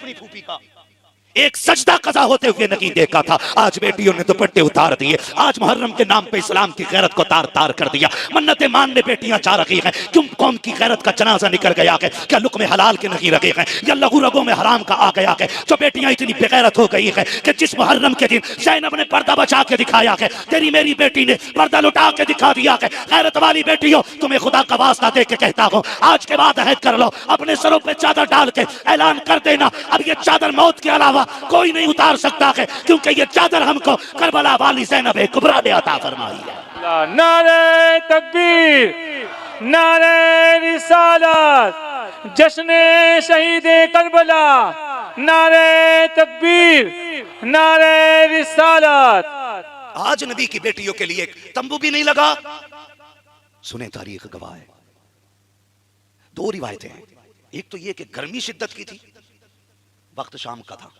अपनी फूफी का। एक सजदा कज़ा होते हुए नहीं देखा था। आज बेटियों ने दुपट्टे उतार दिए। आज मुहर्रम के नाम पे इस्लाम की गैरत को तार तार कर दिया। मन्नतें मानने बेटियां जा रही हैं। क्यों कौम की गैरत का जनाजा निकल गया है? क्या लुक्मे हलाल के नहीं रखे हैं या लघु रगों में हराम का आ गया है? जो बेटियां इतनी बेगैरत हो गई है कि जिस मुहर्रम के दिन ज़ैनब ने पर्दा बचा के दिखाया है, तेरी मेरी बेटी ने पर्दा लुटा के दिखा दिया है। गैरत वाली बेटियों, तुम्हें खुदा का वास्ता दे के कहता हूं, आज के बाद अहद कर लो, अपने सरों पे चादर डाल के ऐलान कर देना, अब ये चादर मौत के अलावा कोई नहीं उतार सकता है, क्योंकि ये चादर हमको करबला वाली ज़ैनब कुबरा ने अता फरमाई है। नारे तकबीर, नारे रिसालत, जश्ने शहीदे करबला, नारे तकबीर, नारे रिसालत। आज नबी की बेटियों के लिए एक तंबू भी नहीं लगा। सुने तारीख गवाह है। दो रिवायतें हैं। एक तो ये कि गर्मी शिद्दत की थी, वक्त शाम का था।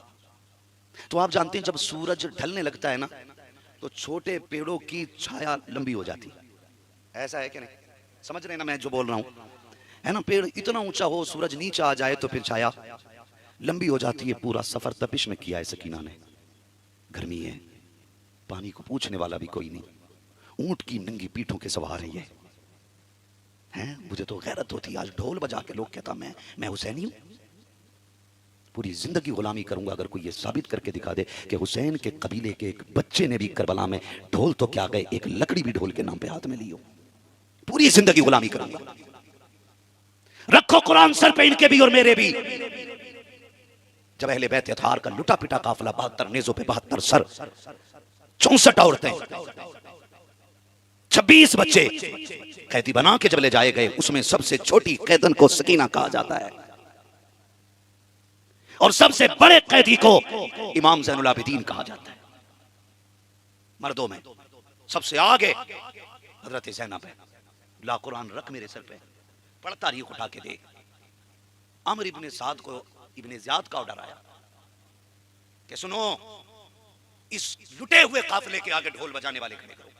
तो आप जानते हैं जब सूरज ढलने लगता है ना, तो छोटे पेड़ों की छाया लंबी हो जाती है। ऐसा है कि नहीं? समझ रहे ना मैं जो बोल रहा हूं? है ना, पेड़ इतना ऊंचा हो, सूरज नीचे आ जाए तो फिर छाया लंबी हो जाती है। पूरा सफर तपिश में किया है सकीना ने। गर्मी है, पानी को पूछने वाला भी कोई नहीं, ऊंट की नंगी पीठों के सवार है ये। हैं, मुझे तो गैरत होती, आज ढोल बजा के लोग कहता मैं हुसैनी हूं। पूरी जिंदगी गुलामी करूंगा अगर कोई ये साबित करके दिखा दे कि हुसैन के कबीले के एक बच्चे ने भी करबला में ढोल तो क्या गए, एक लकड़ी भी ढोल के नाम पे हाथ में ली हो। पूरी जिंदगी गुलामी करूंगा। रखो कुरान सर पे इनके भी और मेरे भी। जब अहले बैत अतहार का लुटा पिटा काफिला, 72 नेज़ों पे 72 सर, 64 औरतें, 26 बच्चे कैदी बना के जब ले जाए गए, उसमें सबसे छोटी कैदन को सकीना कहा जाता है और सबसे बड़े कैदी को इमाम ज़ैनुल आबिदीन कहा जाता है। मर्दों में सबसे आगे हजरत ज़ैनब है। ला कुरान रख मेरे सर पे, पढ़ तारीख उठा के दे। अमर इब्ने साद को इब्ने ज़ियाद का ऑर्डर आया कि सुनो, इस लुटे हुए काफिले के आगे ढोल बजाने वाले खड़े करो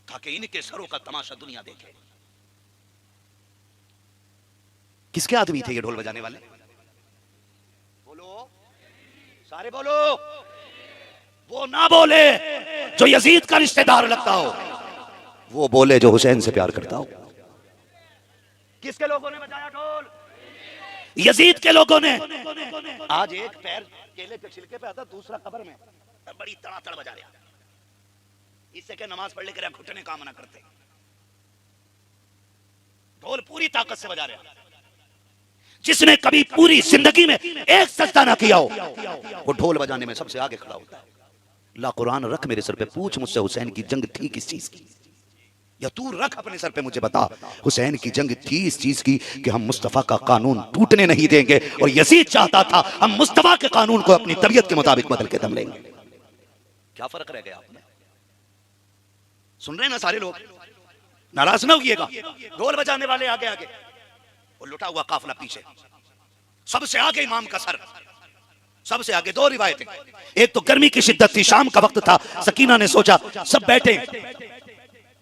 ताकि इनके सरों का तमाशा दुनिया देखे। किसके आदमी थे ये ढोल बजाने वाले? बोलो, सारे बोलो। वो ना बोले जो यजीद का रिश्तेदार लगता हो, वो बोले जो हुसैन से प्यार करता हो। किसके लोगों ने बजाया ढोल? यजीद के लोगों ने। आज एक पैर केले के छिलके पे आता, दूसरा कब्र में, बड़ी तड़ातड़ बजा रहा। इससे क्या नमाज पढ़ लेकर घुटने काम ना करते। ढोल पूरी ताकत से बजा रहा। जिसने कभी पूरी जिंदगी में एक सजदा ना किया हो, वो ढोल बजाने में सबसे आगे खड़ा होता है। ला कुरान रख मेरे सर पे, पूछ मुझसे हुसैन की जंग थी किस चीज की? या तू रख अपने सर पे, मुझे बता हुसैन की जंग थी इस चीज की कि हम मुस्तफा का कानून टूटने नहीं देंगे, और यजीद चाहता था हम मुस्तफा के कानून को अपनी तबीयत के मुताबिक बदल के दम लेंगे। क्या फर्क रह गया आपने? सुन रहे हैं ना सारे लोग? नाराज ना होइएगा। ढोल बजाने वाले आगे आगे, वो लुटा हुआ काफिला पीछे, सबसे आगे इमाम का सर, सबसे आगे। दो रिवायतें। एक तो गर्मी की शिद्दत थी, शाम का वक्त था। सकीना ने सोचा सब बैठे,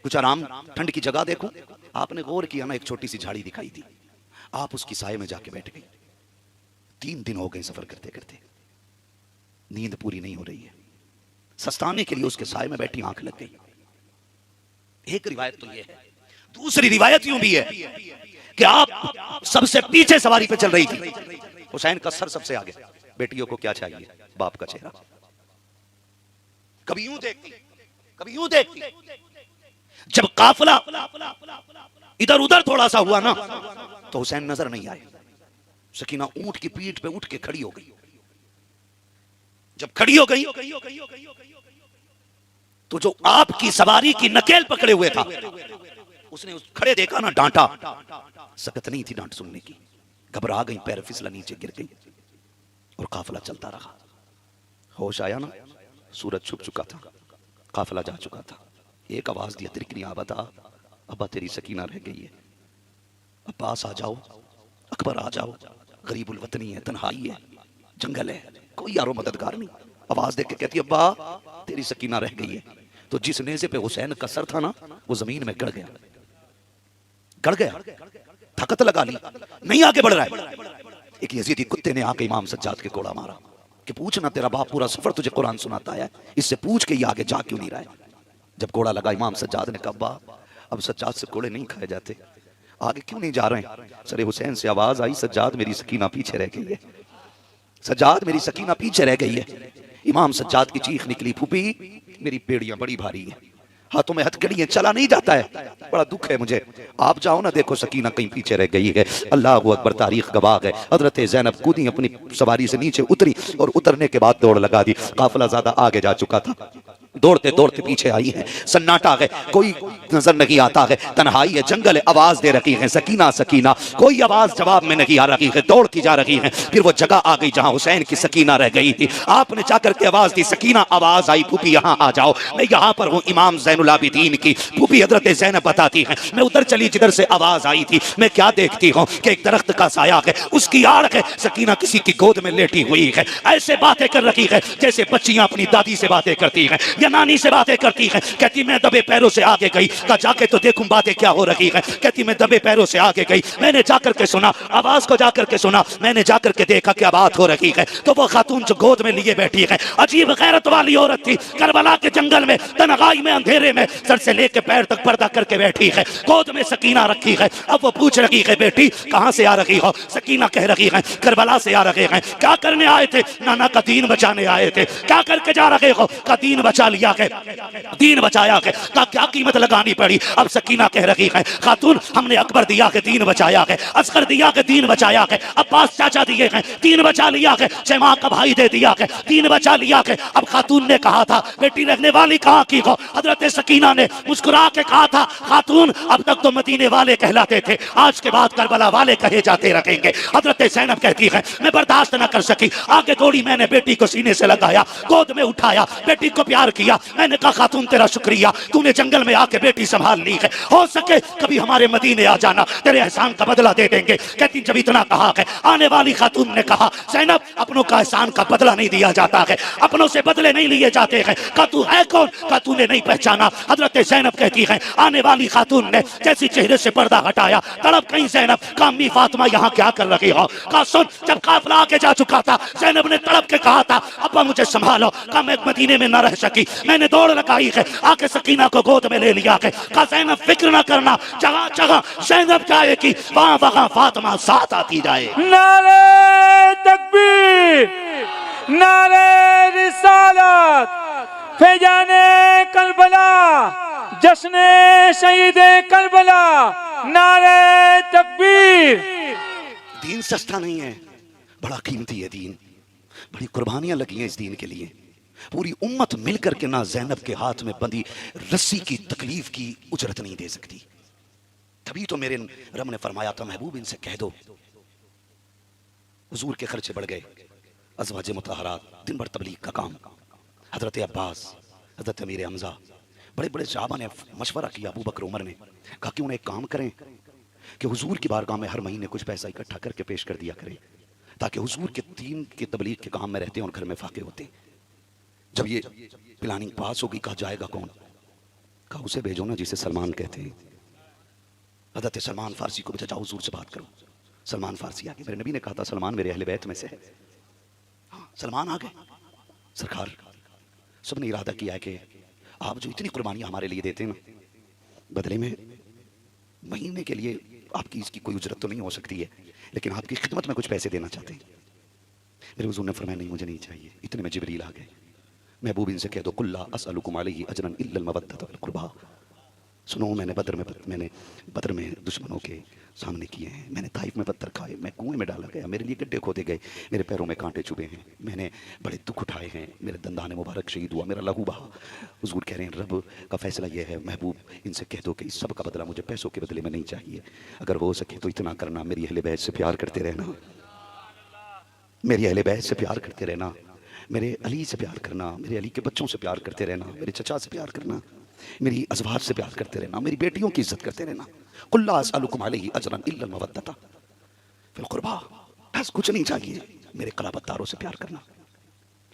कुछ आराम ठंड की जगह देखूं। आपने गौर किया ना, एक छोटी सी झाड़ी दिखाई दी, आप उसकी साये में जाके बैठ गई। 3 दिन हो गए सफर करते करते, नींद पूरी नहीं हो रही है। सस्ताने के लिए उसके साये में बैठी, आंख लग गई। एक रिवायत तो ये है। दूसरी रिवायत यूं भी है कि आप सबसे पीछे सवारी पे चल रही थी, हुसैन का सर सबसे आगे। बेटियों को क्या चाहिए? बाप का चेहरा। कभी यूं देखती, कभी यूं देखती। जब काफिला इधर उधर थोड़ा सा हुआ ना, तो हुसैन नजर नहीं आए। सकीना ऊंट की पीठ पे उठ के खड़ी हो गई। जब खड़ी हो गई तो जो आपकी सवारी की नकेल पकड़े हुए था, उसने उस खड़े देखा ना, डांटा। सकत नहीं थी डांट सुनने की, घबरा गई, पैर फिसला, नीचे गिर गई और काफिला चलता रहा। होश आया ना, सूरज छुप चुका था, काफिला जा चुका था। एक आवाज दिया, तिरकनी आ बता, अब्बा तेरी सकीना रह गई है, अब्बास आ जाओ, अकबर आ जाओ, गरीबुल वतनी है, तन्हाई है, जंगल है, कोई यारो मददगार नहीं। आवाज देख के कहती अब्बा तेरी सकीना रह गई है। तो जिस नेज़े पे हुसैन का सर था ना, वो जमीन में गड़ गया, गड़ गया, ताकत लगा ली, नहीं आगे बढ़ रहा है। एक यजीदी कुत्ते ने आके इमाम सज्जाद के कोड़ा मारा कि पूछना, तेरा बाप पूरा सफर तुझे कुरान सुनाता है, इससे पूछ के ये आगे जा क्यों नहीं रहा है। जब कोड़ा लगा इमाम सज्जाद ने कहा, अब्बा अब सज्जाद से कोड़े नहीं खाए जाते, आगे क्यों नहीं जा रहे हैं। सरे हुसैन से आवाज आई, सज्जाद मेरी सकीना पीछे रह गई है, सज्जाद मेरी सकीना पीछे रह गई है। इमाम सज्जाद की चीख निकली, फूफी मेरी बेड़ियां बड़ी भारी हैं, हाथों में हथकड़ी है, चला नहीं जाता है, बड़ा दुख है मुझे, आप जाओ ना, देखो सकीना कहीं पीछे रह गई है। अल्लाह अकबर, तारीख गवाह है। हजरत ज़ैनब कूदी, अपनी सवारी से नीचे उतरी और उतरने के बाद दौड़ लगा दी। काफिला ज्यादा आगे जा चुका था, दौड़ते दौड़ते पीछे आई है। सन्नाटा है, कोई नजर नहीं आता है, तन्हाई है, जंगल है, आवाज दे रखी है सकीना सकीना, कोई आवाज जवाब में नहीं आ रही है, दौड़ती जा रही है। फिर वो जगह आ गई जहां हुसैन की सकीना रह गई थी। आपने जाकर के आवाज दी, सकीना, आवाज आई, फूफी यहाँ आ जाओ, मैं यहाँ पर हूँ, इमाम ज़ैनुल आबिदीन की। फूफी हजरत ज़ैनब बताती है, मैं उधर चली जिधर से आवाज आई थी, मैं क्या देखती हूँ कि एक दरख्त का साया है, उसकी आड़ है, सकीना किसी की गोद में लेटी हुई है, ऐसे बातें कर रही है जैसे बच्चियां अपनी दादी से बातें करती हैं या नानी से बातें करती हैं। कहती मैं दबे पैरों से आगे गई, कहा जाके तो देखूं बातें क्या हो रही है। कहती मैं दबे पैरों से आगे गई, मैंने जाकर के सुना, आवाज को जाकर के सुना, मैंने जाकर के देखा क्या बात हो रही है। तो वो खातून जो गोद में लिए बैठी है, अजीब गैरत वाली औरत थी, करबला के जंगल में, तन्हाई में, अंधेरे में, सर से लेके पैर तक पर्दा करके बैठी है, गोद में सकीना रखी है। अब वो पूछ रही है, बेटी कहां से आ रही हो। सकीना कह रही है, करबला से आ रहे हैं। क्या करने आए थे। नाना का दीन बचाने आए थे। क्या करके जा रहे हो। का दीन बचा लिया है, दीन बचाया है। का क्या कीमत लगानी पड़ी। अब सकीना कह रही है, खातून हमने अकबर दिया है, दीन बचाया है, असगर दिया है, दीन बचाया है, अब्बास चाचा दिए हैं, दीन बचा लिया है, शैमा का भाई दे दिया है, दीन बचा लिया है। अब खातून ने कहा था, बेटी रहने वाली कहाँ की हो। हजरत सकीना ने मुस्कुरा के कहा था, खातून अब तक तो मदीने वाले कहलाते थे, आज के बाद करबला वाले कहे जाते रहेंगे। हजरत ज़ैनब कहती है, मैं बर्दाश्त न कर सकी, आगे दौड़ी, मैंने बेटी को सीने से लगाया, गोद में उठाया, बेटी को प्यार किया। मैंने कहा, खातून तेरा शुक्रिया, तूने जंगल में आके बेटी संभाल ली है, हो सके कभी हमारे मदीने आ जाना, तेरे एहसान का बदला दे देंगे। कहती जब इतना कहा है, आने वाली खातून ने कहा, ज़ैनब अपनों का एहसान का बदला नहीं दिया जाता है, अपनों से बदले नहीं लिए जाते हैं। कहा तू है कौन। कहा तूने नहीं पहचाना। हजरत ज़ैनब कहती है, आने वाली खातून ने जैसी चेहरे से पर्दा हटाया, तड़प गई ज़ैनब, कहा अम्मी फातिमा यहाँ क्या कर रही हो। कहा सुन, जब काफिला आके जा चुका था, ज़ैनब ने तड़प के कहा था, अब्बा मुझे संभालो। कहा मैं मदीने में न रह सकी, मैंने दौड़ लगाई है, आके सकीना को गोद में ले लिया है। कहा ज़ैनब फिक्र न करना, जगह जगह ज़ैनब जाएगी, वहां वहां फातिमा साथ आती जाए। नारे तकबीर, नारे रिसालत, फैजाने करबला, जश्ने शहीदे करबला, नारे तकबीर। दीन सस्ता नहीं है, बड़ा कीमती है दीन, बड़ी कुर्बानियां लगी हैं इस दीन के लिए। पूरी उम्मत मिलकर के ना ज़ैनब के हाथ में बंधी रस्सी की तकलीफ की उजरत नहीं दे सकती। तभी तो मेरे रब ने फरमाया था, महबूब इनसे कह दो, हुजूर के खर्चे बढ़ गए, अज़वाज मुतहरात, दिन भर तबलीग का काम। हजरत अब्बास, हजरत अमीर हमजा, बड़े बड़े सहाबा ने मशवरा किया, अबू बकर उमर ने कहा कि उन्हें एक काम करें कि हुजूर की बारगाह में हर महीने कुछ पैसा इकट्ठा करके पेश कर दिया करें, ताकि हुजूर के दीन के तबलीग के काम में रहते और घर में फाके होते। जब ये प्लानिंग पास होगी, कहा जाएगा कौन। कहा उसे भेजो ना जिसे सलमान कहते हैं। हजरत सलमान फारसी को भेजा, जाओ हुजूर से बात करो। सलमान फारसी आ गए, मेरे नबी ने कहा था सलमान मेरे अहले बैत में से है। हाँ, सलमान आ गए। सरकार सबने इरादा किया है कि आप जो इतनी कुर्बानियां हमारे लिए देते हैं ना, बदले में महीने के लिए आपकी इसकी कोई उजरत तो नहीं हो सकती है, लेकिन आपकी खिदमत में कुछ पैसे देना चाहते हैं। मेरे हुजूर ने फरमाया नहीं, मुझे नहीं चाहिए। इतने में जिब्रील आ गए, महबूब इनसे कह दो, कुल्ला असअलुकुम अलैहि अजरन इल्लल मवद्दत वल कुर्बा। सुनो, मैंने बदर में दुश्मनों के सामने किए हैं, मैंने ताइफ में पत्थर खाए, मैं कुएं में डाला गया, मेरे लिए गड्ढे खोदे गए, मेरे पैरों में कांटे चुभे हैं, मैंने बड़े दुख उठाए हैं, मेरे दंदाने मुबारक शहीद हुआ, मेरा लहू बहा। हुजूर कह रहे हैं रब का फैसला यह है, महबूब इनसे कह दो कि इस सब का बदला मुझे पैसों के बदले में नहीं चाहिए। अगर हो सके तो इतना करना, मेरी अहले बैत से प्यार करते रहना, मेरी अहले बैत से प्यार करते रहना, मेरे अली से प्यार करना, मेरे अली के बच्चों से प्यार करते रहना, मेरे चचा से प्यार करना, मेरी अज़वाज से प्यार करते रहना, मेरी बेटियों की इज्जत करते रहना। कुल्ला असअलुकुम अलैहि अजरन इल्लल मवद्दत फिल कुर्बा, बस कुछ नहीं चाहिए, मेरे क़राबतदारों से प्यार करना,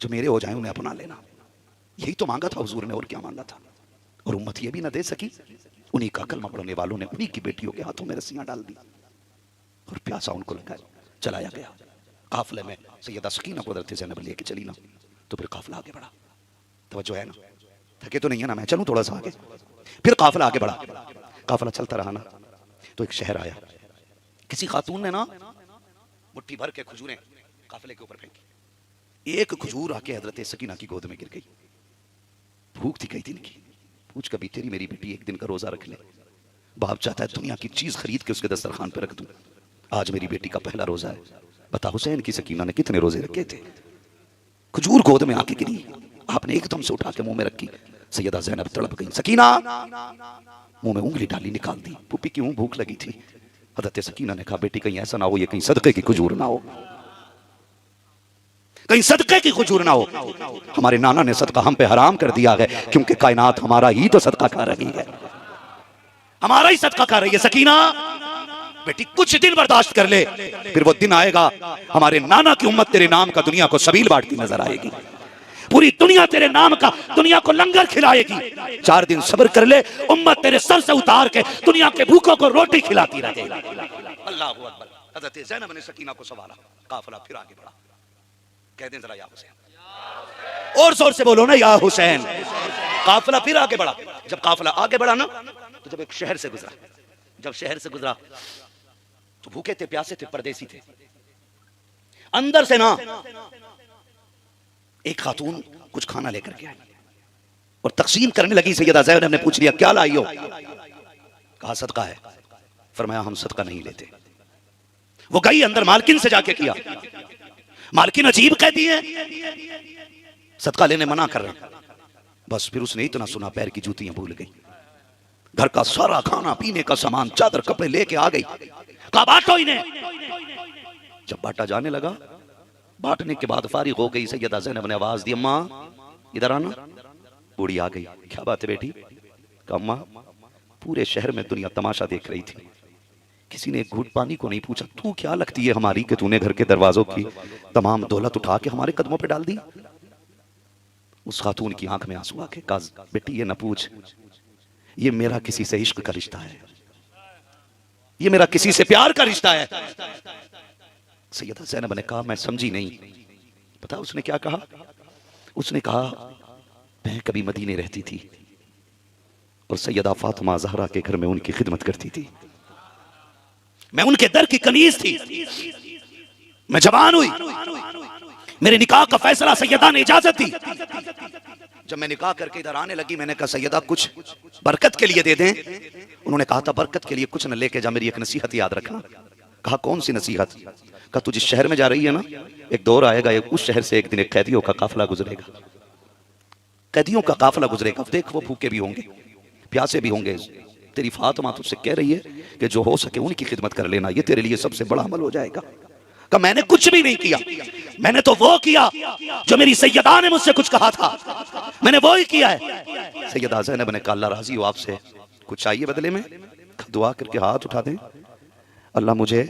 जो मेरे हो जाए उन्हें अपना लेना। यही तो मांगा था हुजूर ने, और क्या मांगा था। और उम्मत ये भी ना दे सकी, उन्हीं का कलमा पढ़ने वालों ने उन्हीं की बेटियों के हाथों में रस्सियां डाल दी और प्यासा उनको लगा, चलाया गया। काफिले में सैयदा सकीना को हज़रत ज़ैनब लेके चली ना, तो फिर काफिला आगे बढ़ा। तवज्जो है ना, थके तो नहीं है ना, मैं चलूं थोड़ा सा आगे। फिर काफिला आगे बढ़ा, काफिला चलता रहा ना, तो एक शहर आया। किसी खातून ने ना मुट्ठी भर के खजूरें काफिले के ऊपर फेंकी। एक खजूर आके हज़रत सकीना की गोद में गिर गई। भूख थी कई दिन की। पूछ कभी तेरी मेरी बेटी एक दिन का रोजा रख ले। बाप चाहता है दुनिया की चीज खरीद के उसके दस्तरखान पे रख दूं। आज मेरी बेटी का पहला रोजा है। बता हुसैन की सकीना ने कितने रोजे रखे थे। खजूर गोद में आके गिरी, आपने एकदम से उठा के मुंह में रखी। सैयदा ज़ैनब तड़प गई। सकीना, मुंह में उंगली डाली, निकाल दी। पुप्पी क्यों, भूख लगी थी। हज़रत सकीना ने कहा बेटी कहीं ऐसा ना हो ये कहीं सदके की खजूर ना हो, कहीं सदके की खजूर ना हो। हमारे नाना ने सदका हम पे हराम कर दिया है, क्योंकि कायनात हमारा ही तो सदका खा रही है, हमारा ही सदका खा रही है। सकीना बेटी कुछ दिन बर्दाश्त कर ले, फिर वो दिन आएगा हमारे नाना की उम्मत तेरे नाम का दुनिया को सबील बांटती नजर आएगी। पूरी दुनिया तेरे नाम का दुनिया को लंगर खिलाएगी। 4 दिन सब्र कर ले, उम्मत तेरे सर से उतार के दुनिया के भूखों को रोटी खिलाती रहेगी। अल्लाह हू अकबर। हज़रत ज़ैनब ने सकीना को संभाला, काफिला फिर आगे बढ़ा। कह दें जरा या हुसैन, और जोर से बोलो ना या हुसैन। काफिला फिर आगे बढ़ा। जब काफिला आगे बढ़ा ना, तो जब एक शहर से गुजरा, जब शहर से गुजरा तो भूखे थे, प्यासे थे, परदेसी थे। अंदर से ना एक खातून कुछ खाना लेकर के आई और तकसीम करने लगी। सैयदा ज़ैनब ने पूछ लिया क्या लाई हो? कहा सदका है। फरमाया हम सदका नहीं लेते। वो गई अंदर, मालकिन से जाके किया। मालकिन अजीब कहती है, सदका लेने मना कर रहे। बस फिर उसने इतना सुना, पैर की जूतियां भूल गई। घर का सारा खाना पीने का सामान, चादर कपड़े लेके आ गई। कहा बांटो इन्हें। जब बांटा जाने लगा, बांटने के बाद फारिग हो गई, सैयदा ज़ैनब ने आवाज दी अम्मा इधर आना। बूढ़ी आ गई। क्या बात है बेटी? कहा अम्मा पूरे शहर में दुनिया तमाशा देख रही थी, किसी ने एक घूंट पानी को नहीं पूछा। तू क्या लगती है हमारी कि तूने घर के दरवाजों की तमाम दौलत उठा के हमारे कदमों पे डाल दी? उस खातून की आंख में आंसू आके कहा बेटी ये न पूछ, ये मेरा किसी से इश्क का रिश्ता है, ये मेरा किसी से प्यार का रिश्ता है। सैयदा ज़ैनब ने कहा मैं समझी नहीं। पता उसने क्या कहा? उसने कहा मैं कभी मदीने रहती थी और सैयदा फातिमा ज़हरा के घर में उनकी खिदमत करती थी। मैं उनके दर की कनीज थी। मैं जवान हुई, मेरे निकाह का फैसला सैयदा ने इजाजत दी। जब मैं निकाह करके इधर आने लगी, मैंने कहा सैयदा कुछ बरकत के लिए दे दें। उन्होंने कहा था बरकत के लिए कुछ न लेके जा, मेरी एक नसीहत याद रखना। कहा कौन सी नसीहत? कहा तू जिस शहर में जा रही है ना, एक दौर आएगा, उस शहर से एक दिन एक कैदियों का काफिला गुजरेगा। कैदियों का काफिला गुजरेगा, देख वो भूखे भी होंगे, प्यासे भी होंगे। तेरी फातिमा तुझसे कह रही है कि जो हो सके उनकी खिदमत कर लेना, ये तेरे लिए सबसे बड़ा अमल हो जाएगा। कहा मैंने कुछ भी नहीं किया, मैंने तो वो किया जो मेरी सैयदा ने मुझसे कुछ कहा था, मैंने वो ही किया है। सैयदा ज़ैनब ने कहा अल्लाह राजी हो आपसे, कुछ चाहिए बदले में? दुआ करके हाथ उठा दें, अल्लाह मुझे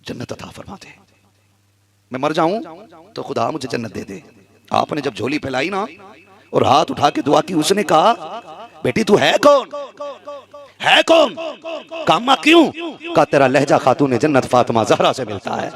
जन्नत अता फरमा दे, मैं मर जाऊं तो खुदा मुझे जन्नत दे दे। आपने जब झोली फैलाई ना और हाथ उठा के दुआ की, उसने कहा बेटी तू है कौन? है कौन? कामा क्यों? कहा तेरा लहजा खातून जन्नत फातिमा ज़हरा से मिलता है,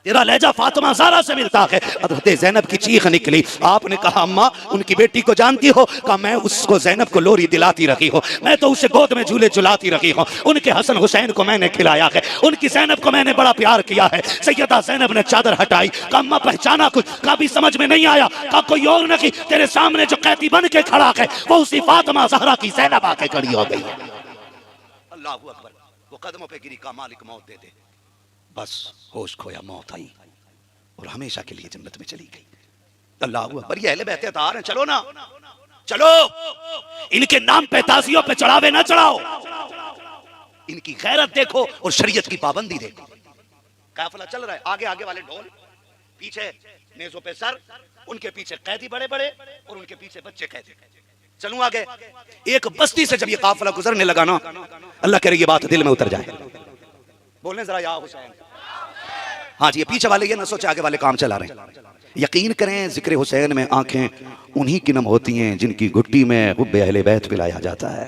तेरा लहजा फातिमा ज़हरा से मिलता है। हज़रत ज़ैनब की चीख निकली। आपने कहा अम्मा उनकी बेटी को जानती हो? कहा मैं उसको ज़ैनब को लोरी दिलाती रही हूँ, मैं तो उसे गोद में झूले झुलाती रही हूँ, उनके हसन हुसैन को मैंने खिलाया है, उनकी ज़ैनब को मैंने बड़ा प्यार किया है। सैयदा ज़ैनब ने चादर हटाई। कहा अम्मा पहचाना कुछ? कहा भी समझ में नहीं आया। कहा कोई और नहीं, तेरे सामने जो कैदी बन के खड़ा है वो उसी फातिमा ज़हरा की ज़ैनब आके खड़ी हो गई है। अल्लाह हू अकबर। वो कदमों पे गिरी, का मालिक मौत दे दे। बस होश खोया, मौत आई और हमेशा के लिए जन्नत में चली गई। अल्लाह अकबर। ये अहले बैत अतार हैं, चलो ना चलो, इनके नाम पे ताजियों पे चढ़ावे ना चढ़ाओ, इनकी गैरत देखो और शरीयत की पाबंदी देखो। काफिला चल रहा है, आगे आगे वाले ढोल, पीछे नेज़ों पे सर, उनके पीछे कैदी बड़े बड़े और उनके पीछे बच्चे कैदी। चलूं आगे। एक बस्ती से जब ये काफिला गुजरने लगा ना, अल्लाह करे ये बात दिल में उतर जाए। बोलने जरा या हुसैन। हाँ जी, ये पीछे वाले ये न सोचे आगे वाले काम चला रहे हैं। यकीन करें जिक्र हुसैन में आंखें उन्हीं की नम होती हैं जिनकी घुट्टी में हुब्बे अहले बैत पिलाया जाता है।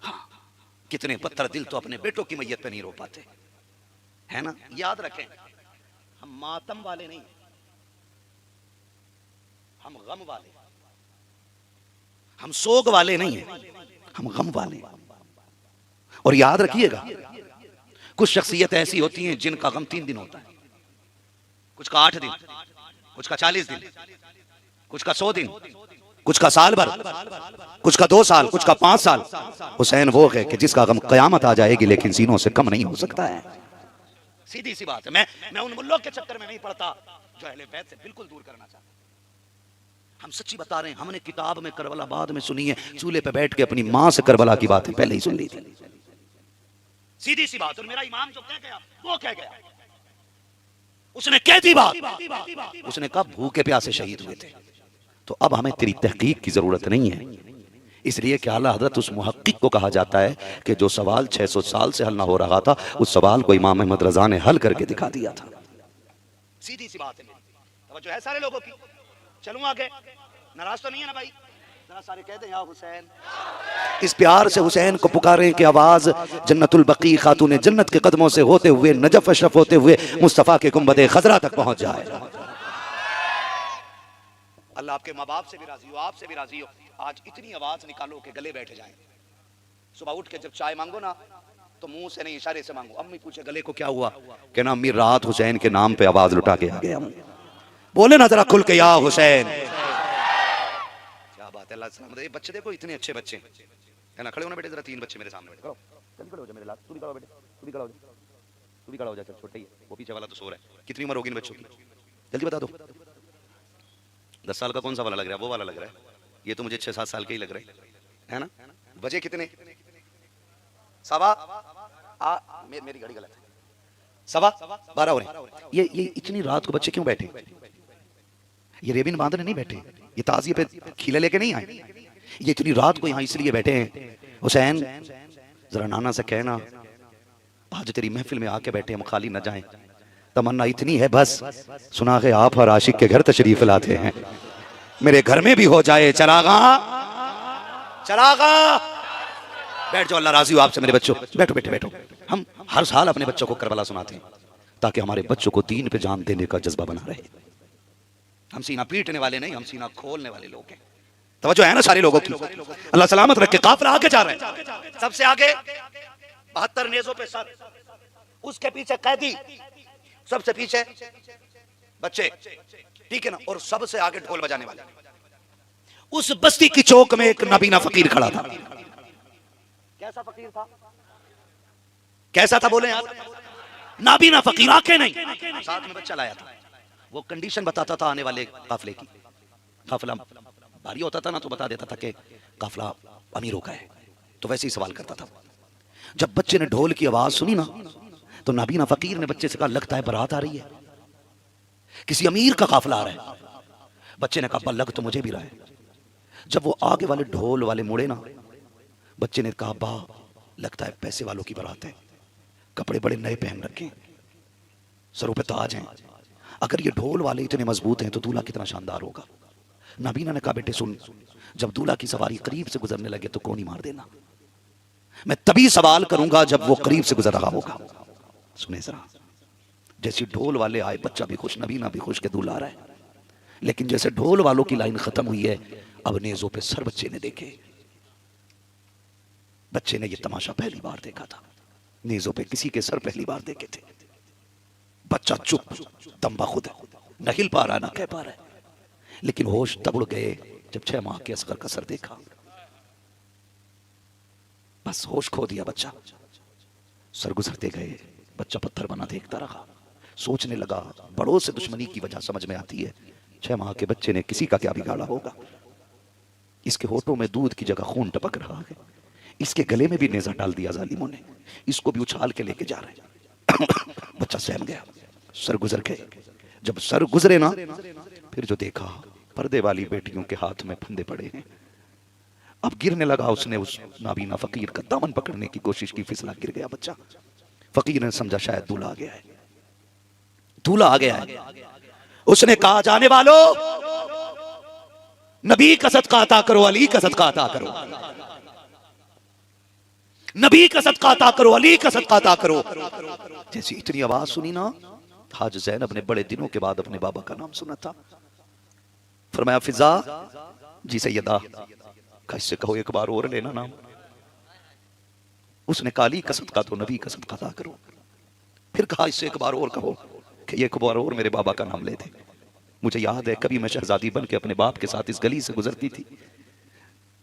हाँ, कितने पत्थर दिल तो अपने बेटों की मैयत पे नहीं रो पाते। है ना? याद रखें, हम मातम वाले नहीं, हम गम वाले, हम सोग वाले नहीं है, हम गम वाले। और याद रखिएगा, कुछ शख्सियत ऐसी होती हैं जिनका गम 3 दिन होता है, कुछ का 8 दिन, कुछ का 40 दिन, कुछ का 100 दिन, कुछ का साल भर, कुछ का 2 साल, कुछ का 5 साल। हुसैन वो है कि जिसका गम कयामत आ जाएगी लेकिन सीनों से कम नहीं हो सकता है। सीधी सी बात है। मैं उन मुल्लों के चक्कर में नहीं पड़ता जो अहले बैत से बिल्कुल दूर करना चाहते। हम सच्ची बता रहे हैं, हमने किताब में करबला बाद में सुनी है, चूल्हे पे बैठ के अपनी माँ से करबला की बातें पहले ही सुन ली थी। सीधी सी बात। और मेरा इमाम जो कह गया वो कह गया, उसने कह दी बात, उसने कहा भूखे प्यासे शहीद हुए थे। तो अब हमें तेरी तहकीक की जरूरत नहीं है, इसलिए कि आला हजरत उस मुहक्किक को कहा जाता है कि जो सवाल 600 साल से हल ना हो रहा था, उस सवाल को इमाम अहमद रजा ने हल करके दिखा दिया था। सीधी सी बात है, जो है सारे लोगों की। चलूं आगे, नाराज तो नहीं है ना भाई? जरा सारे कहते हैं या हुसैन। इस प्यार से हुसैन को पुकारे कि आवाज जन्नतुल बकी खातून जन्नत के कदमों से होते हुए, नजफ अशरफ होते हुए मुस्तफा के गुंबदे खजरा तक पहुंच जाए। अल्लाह आपके माँ बाप से भी राजी हो, आपसे भी राजी हो। आज इतनी आवाज निकालो कि गले बैठ जाएं। सुबह उठ के जब चाय मांगो ना तो मुंह से नहीं इशारे से मांगो। अम्मी पूछे गले को क्या हुआ, कि ना अम्मी रात हुसैन के नाम पे आवाज लुटा के आ गया। बोले ना जरा खुल के या हुसैन। क्या बात है, अल्लाह सलामत। ये बच्चे देखो इतने अच्छे बच्चे है ना। खड़े होना बेटे, जरा 3 बच्चे मेरे सामने बैठे। करो जल्दी खड़े हो जा मेरे लाल। तू भी खड़ा हो बेटे, तू भी खड़ा हो जा, तू भी खड़ा हो जा। चल छोटे ही है, वो पीछे वाला तो सो रहा है। कितनी उम्र होगी इन बच्चों की जल्दी बता दो। 10 साल का कौन सा वाला लग रहा है? वो वाला लग रहा है। ये तो मुझे 6-7 साल के ही लग रहे है ना। बजे कितने? 12 मेरी घड़ी गलत है, 12:15 हो रहे। ये इतनी रात को बच्चे क्यों बैठे? ये रेबिन बांधने नहीं बैठे, ये ताजिए पे खीले लेके नहीं आए। ये इतनी रात को यहाँ इसलिए बैठे हैं। हुसैन जरा नाना से कहना आज तेरी महफिल में आके बैठे, हम खाली न जाएं। तमन्ना इतनी है बस, सुना है आप हर आशिक के घर तशरीफ लाते हैं, मेरे घर में भी हो जाए चरागा। चरागा बैठ जाओ, अल्लाह राजी हो आपसे मेरे बच्चों। बैठो बेटे बैठो। हम हर साल अपने बच्चों को करबला सुनाते हैं ताकि हमारे बच्चों को दीन पे जान देने का जज्बा बना रहे। हम सीना पीटने वाले नहीं, हम सीना खोलने वाले लोग हैं। तवज्जो है ना सारे लोगों की? अल्लाह सलामत रखे। काफिला आगे जा रहे हैं, सबसे आगे 72 नेज़ों पे सर, उसके पीछे कैदी, सबसे पीछे बच्चे, ठीक है ना। और सबसे आगे ढोल बजाने वाले। उस बस्ती की चौक में एक नाबीना फकीर खड़ा था। कैसा फकीर था? कैसा था बोले यार? नाबीना फकीर, आंखें नहीं, साथ में बच्चा लाया था। वो कंडीशन बताता था आने वाले काफिले की। काफिला भारी होता था ना तो बता देता था कि काफिला अमीरों का है, तो वैसे ही सवाल करता था। जब बच्चे ने ढोल की आवाज सुनी ना तो नाबीना फकीर ने बच्चे से कहा लगता है बारात आ रही है, किसी अमीर का काफिला आ रहा है। बच्चे ने कहा लग तो मुझे भी रहा है। जब वो आगे वाले ढोल वाले मुड़े ना, बच्चे ने कहा बा लगता है पैसे वालों की बारात है, कपड़े बड़े नए पहन रखे, सरों पे ताज हैं। अगर ये ढोल वाले इतने मजबूत हैं तो दूल्हा कितना शानदार होगा। नाबीना ने कहा बेटे सुन, जब दूल्हा की सवारी करीब से गुजरने लगे तो कोनी मार देना, मैं तभी सवाल करूंगा जब वो करीब से गुजर रहा होगा। सुने जरा, जैसे ढोल वाले आए बच्चा भी खुश, नबीना भी खुश के दूल्हा आ रहा है। लेकिन जैसे ढोल वालों की लाइन खत्म हुई है, अब नेज़ों पे सर बच्चे ने देखे। बच्चे ने यह तमाशा पहली बार देखा था, नेज़ों पे किसी के सर पहली बार देखे थे। बच्चा चुप, तंबा खुद है, न हिल पा रहा ना कह पा रहा है। लेकिन होश तब उड़ गए जब 6 माह के असगर का सर देखा। बस होश खो दिया बच्चा। सर गुजरते गए, बच्चा पत्थर बना देखता रहा। सोचने लगा बड़ों से दुश्मनी की वजह समझ में आती है, 6 माह के बच्चे ने किसी का क्या बिगाड़ा होगा। इसके होठों में दूध की जगह खून टपक रहा है, इसके गले में भी नेजा डाल दिया जालिमों ने, इसको भी उछाल के लेके जा रहे हैं। बच्चा सहम गया, सर गुजर गए। जब सर गुजरे ना, फिर जो देखा पर्दे वाली बेटियों के हाथ में फंदे पड़े हैं। अब गिरने लगा, उसने उस नाबीना फकीर का दामन पकड़ने की कोशिश की, फिसला गिर गया बच्चा। फकीर ने समझा शायद दूल्हा आ गया है, दूल्हा आ गया है। उसने कहा जाने वालों, नबी का सदका अता करो, अली का सदका अता करो। नबी का सदका अता करो, अली का सदका अता करो। जैसी इतनी आवाज सुनी ना, हाज ज़ैनब ने बड़े दिनों के बाद अपने बाबा का नाम सुना था। फरमाया फिजा जी सैयदा, कैसे कहो एक बार और लेना नाम। उसने कहा अली का सदका तो नबी का सदका अता करो। फिर कहा इससे एक बार और कहो कि एक बार और मेरे बाबा का नाम ले दे। मुझे याद है कभी मैं शहजादी बन के अपने बाप के साथ इस गली से गुजरती थी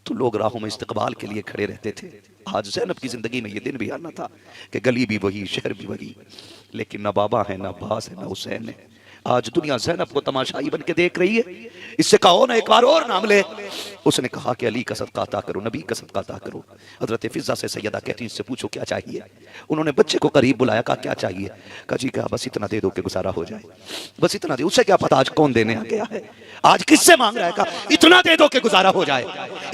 तो लोग राहों में इस्तकबाल के लिए खड़े रहते थे। आज ज़ैनब की जिंदगी में ये दिन भी आना था कि गली भी वही, शहर भी वही, लेकिन ना बाबा है, ना अब्बास है, ना हुसैन है। आज दुनिया ज़ैनब को तमाशाई बन के देख रही है। इससे कहो ना एक बार और नाम ले। उसने कहा कि अली का सदका अता करो, नबी का सदका अता करो। हजरत फिजा से सैयदा कहती इससे पूछो क्या चाहिए। उन्होंने बच्चे को करीब बुलाया, कहा क्या चाहिए। कहा जी कहा बस इतना दे दो कि गुजारा हो जाए, बस इतना दे। उससे क्या पता आज कौन देने आ गया है, आज किससे मांग रहा है। कहा इतना दे दो कि गुजारा हो जाए,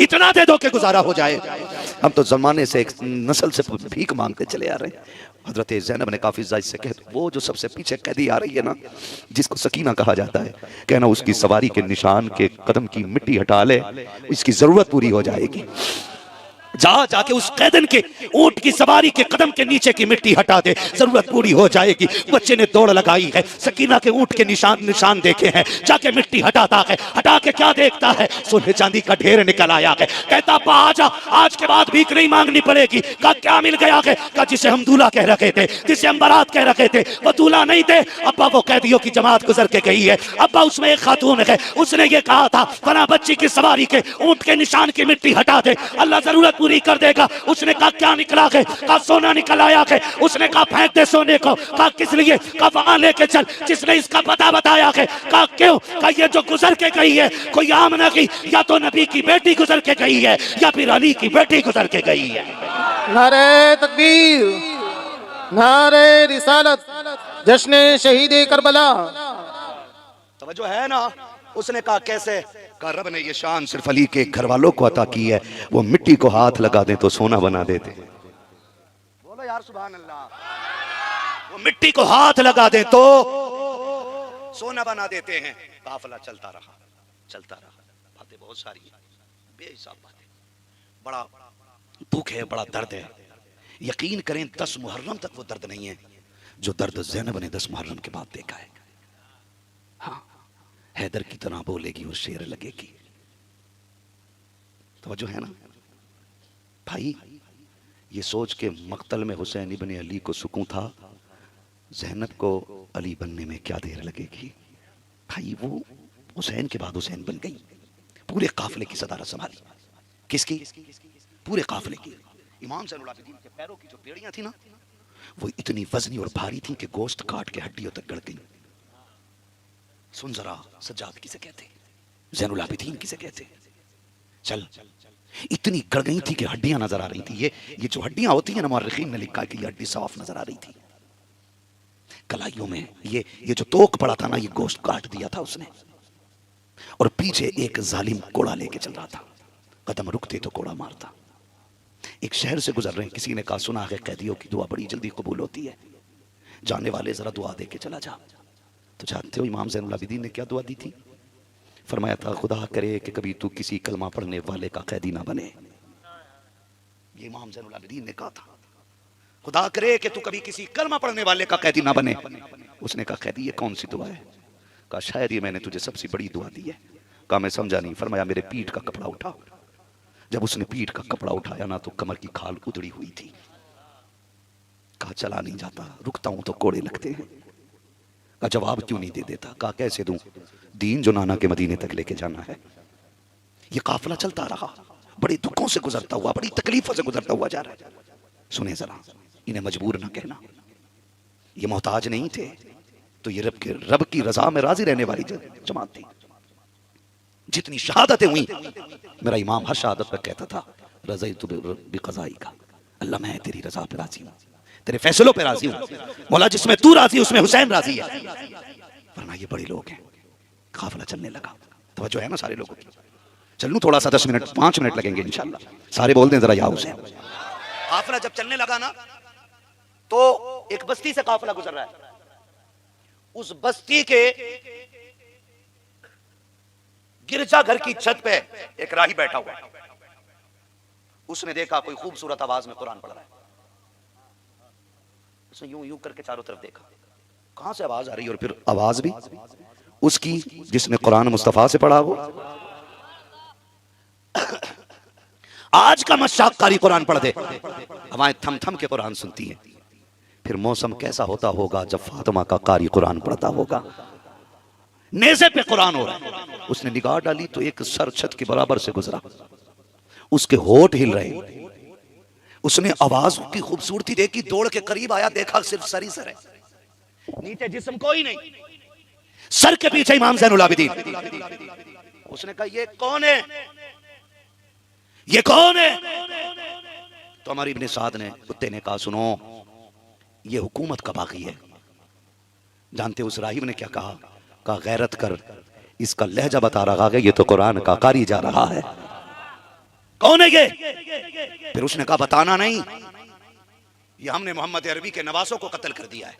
इतना दे दो कि गुजारा हो जाए। हम तो जमाने से एक नस्ल से भीख मांगते चले आ रहे हैं। हजरत ज़ैनब ने काफी जायज से कह, वो जो सबसे पीछे कैदी आ रही है ना, जिसको सकीना कहा जाता है, कहना उसकी सवारी के निशान के कदम की मिट्टी हटा ले, इसकी जरूरत पूरी हो जाएगी। जाके उस कैदन के ऊंट की सवारी के कदम के नीचे की मिट्टी हटा दे, जरूरत पूरी हो जाएगी। बच्चे ने दौड़ लगाई है, सकीना के ऊंट के निशान देखे हैं, जाके मिट्टी हटाता है। हटा के क्या देखता है, सोने चांदी का ढेर निकल आया है। कहता अब्बा आजा, आज के बाद भीख नहीं मांगनी पड़ेगी। कहा क्या मिल गया है। कहा जिसे हम दूल्हा कह रखे थे, जिसे हम बारात कह रखे थे, वो दूल्हा नहीं थे अब्बा, वो कैदियों की जमात गुजर के गई है अब्बा। उसमें एक खातून है, उसने ये कहा था फना बच्ची की सवारी के ऊंट के निशान की मिट्टी हटा दे, अल्लाह जरूरत पूरी कर देगा। उसने कहा क्या निकला है। कहा सोना निकल आया है। उसने कहा फेंक दे सोने को। कहा किस लिए। कहा वहां लेके चल जिसने इसका पता बताया है। कहा क्यों। कहा ये जो गुजर के गई है कोई आमना की, या तो नबी की बेटी गुजर के गई है या फिर अली की बेटी गुजर के गई है। नारे तकबीर, नारे रिसालत, जश्न शहीद करबला। तवज्जो है ना। उसने कहा कैसे। कहा रब ने ये शान सिर्फ अली के घर वालों को अता की है, वो मिट्टी को हाथ लगा दें तो सोना बना देते। बोलो यार सुभान अल्लाह। वो मिट्टी को हाथ लगा दें तो सोना बना देते हैं। काफिला चलता रहा, बातें बहुत सारी हैं, बेहिसाब बातें। बड़ा दुख है, बड़ा दर्द है। यकीन करें 10 मुहर्रम तक वो दर्द नहीं है जो दर्द ज़ैनब ने 10 मुहर्रम के बाद देखा है। हाँ, हैदर की तरह बोलेगी और शेर लगेगी। तो जो है ना भाई, ये सोच के मक्तल में हुसैन इब्ने अली को सुकून था, ज़ैनब को अली बनने में क्या देर लगेगी। भाई वो हुसैन के बाद हुसैन बन गई, पूरे काफिले की सदारत संभाली। किसकी। पूरे काफिले की। इमाम ज़ैनुल आबिदीन के पैरों की जो बेड़ियां थी ना, वो इतनी वजनी और भारी थी कि गोश्त काट के हड्डियों तक गड़ गई। सुन जरा, सज्जाद किसे कहते, ज़ैनुल आबिदीन किसे कहते। चल, इतनी गड़ गई थी कि हड्डियां नजर आ रही थी। ये जो हड्डियां होती हैं ना, मुअर्रिखीन ने लिखा कि ये हड्डी साफ नजर आ रही थी कलाइयों में। ये जो तोक पड़ा था ना, ये गोश्त काट दिया था उसने। और पीछे एक जालिम कोड़ा लेके चल रहा था, कदम रुकते तो कोड़ा मारता। एक शहर से गुजर रहे हैं, किसी ने कहा सुना है कैदियों की दुआ बड़ी जल्दी कबूल होती है, जाने वाले जरा दुआ दे के चला जा। तो जानते हो इमाम ज़ैनुल आबिदीन ने क्या दुआ दी थी। फरमाया था खुदा करे कि कभी तू किसी कलमा पढ़ने वाले का कैदी ना बने। ये इमाम ज़ैनुल आबिदीन ने कहा था, खुदा करे कि तू कभी किसी कलमा पढ़ने वाले का कैदी ना बने। उसने कहा कैदी ये कौन सी दुआ है। कहा शायद ये मैंने तुझे सबसे बड़ी दुआ दी है। कहा मैं समझा नहीं। फरमाया मेरे पीठ का कपड़ा उठा। जब उसने पीठ का कपड़ा उठाया ना, तो कमर की खाल उधड़ी हुई थी। कहा चला नहीं जाता, रुकता हूं तो कोड़े लगते हैं। का जवाब क्यों नहीं दे देता। कहा कैसे दूं, दीन जो नाना के मदीने तक लेके जाना है। ये काफिला चलता रहा, बड़े दुखों से गुजरता हुआ, बड़ी तकलीफों से गुजरता हुआ जा रहा है। सुने जरा, इन्हें मजबूर ना कहना, ये मोहताज नहीं थे, तो ये रब की रजा में राजी रहने वाली जमात थी। जितनी शहादतें हुई, मेरा इमाम हर शहादत पर कहता था रज़यतु बिक़ज़ाई का, अल्लाह मैं तेरी रजा पे राजी हूं, तेरे फैसलों पे राजी हूं। मौला जिसमें तू राजी उसमें हुसैन राजी है। वरना ये बड़े लोग हैं। काफिला चलने लगा, तवज्जो है ना सारे लोगों की। चलूं थोड़ा सा 10 मिनट 5 मिनट लगेंगे इंशाल्लाह। सारे बोल दें जरा या हुसैन। काफिला जब चलने लगा ना, तो एक बस्ती से काफिला गुजर रहा है। उस बस्ती के गिरजा घर की छत पे एक राही बैठा हुआ है। उसने देखा कोई खूबसूरत आवाज में कुरान पढ़ रहा है। उसने यूं यूं करके चारों तरफ देखा, कहां से आवाज आ रही है, और फिर आवाज भी उसकी जिसने कुरान मुस्तफा से पढ़ा हो। आज का मशाक कारी कुरान पढ़ दे, हवाएं थम थम के कुरान सुनती हैं। फिर मौसम कैसा होता होगा जब फातिमा का कारी कुरान पढ़ता होगा। नेज़े पे कुरान हो रहा है, उसने निगाह डाली तो एक सर छत के बराबर से गुजरा, उसके होठ हिल रहे। उसने आवाज की खूबसूरती देखी, दौड़ के करीब आया, देखा सिर्फ सर ही सर है, नीचे जिस्म कोई नहीं, सर के पीछे इमाम ज़ैनुल आबिदीन। उसने कहा ये कौन है, ये कौन है? तो हमारी इब्ने साद ने, कुत्ते ने कहा सुनो ये हुकूमत का बागी है। जानते उस राहिब ने क्या कहा? कहा गैरत कर, इसका लहजा बता रहा है, ये तो कुरान का कारी जा रहा है। कौन है ये? फिर उसने कहा बताना नहीं, ये हमने मोहम्मद अरबी के नवासों को कत्ल कर दिया है।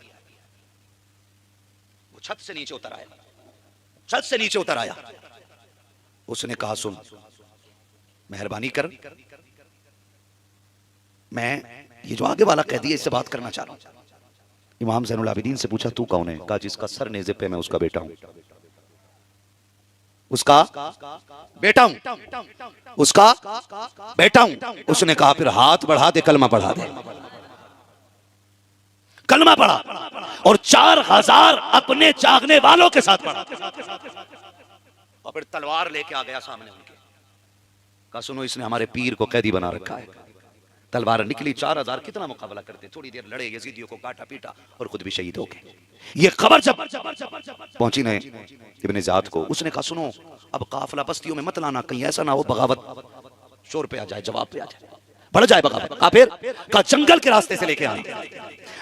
वो छत से नीचे उतर आया, छत से नीचे उतर आया। उसने कहा सुन मेहरबानी कर, मैं ये जो आगे वाला कैदी है इससे बात करना चाह रहा हूं। इमाम ज़ैनुल आबिदीन से पूछा तू कौन है? कहा जिसका सर नेज़े पे, मैं उसका बेटा हूं, उसका बेटा हूं, उसका बेटा हूं। उसने कहा फिर हाथ बढ़ा दे, कलमा पढ़ा दे। कलमा पढ़ा और 4000 अपने जागने वालों के साथ पढ़ा, और फिर तलवार लेके आ गया सामने उनके। कहा सुनो इसने हमारे पीर को कैदी बना रखा है। तलवार निकली, 4000 कितना मुकाबला करते, थोड़ी देर लड़े, यजीदियों को काटा पीटा और खुद भी शहीद हो गए। ये खबर जब पहुंची ना इब्ने ज़ाद को, उसने कहा सुनो अब काफिला बस्तियों में मत लाना, कहीं ऐसा ना हो बगावत शोर पे आ जाए, जवाब पे आ जाए, बढ़ जाए बगावत। का जंगल के रास्ते से लेके आए।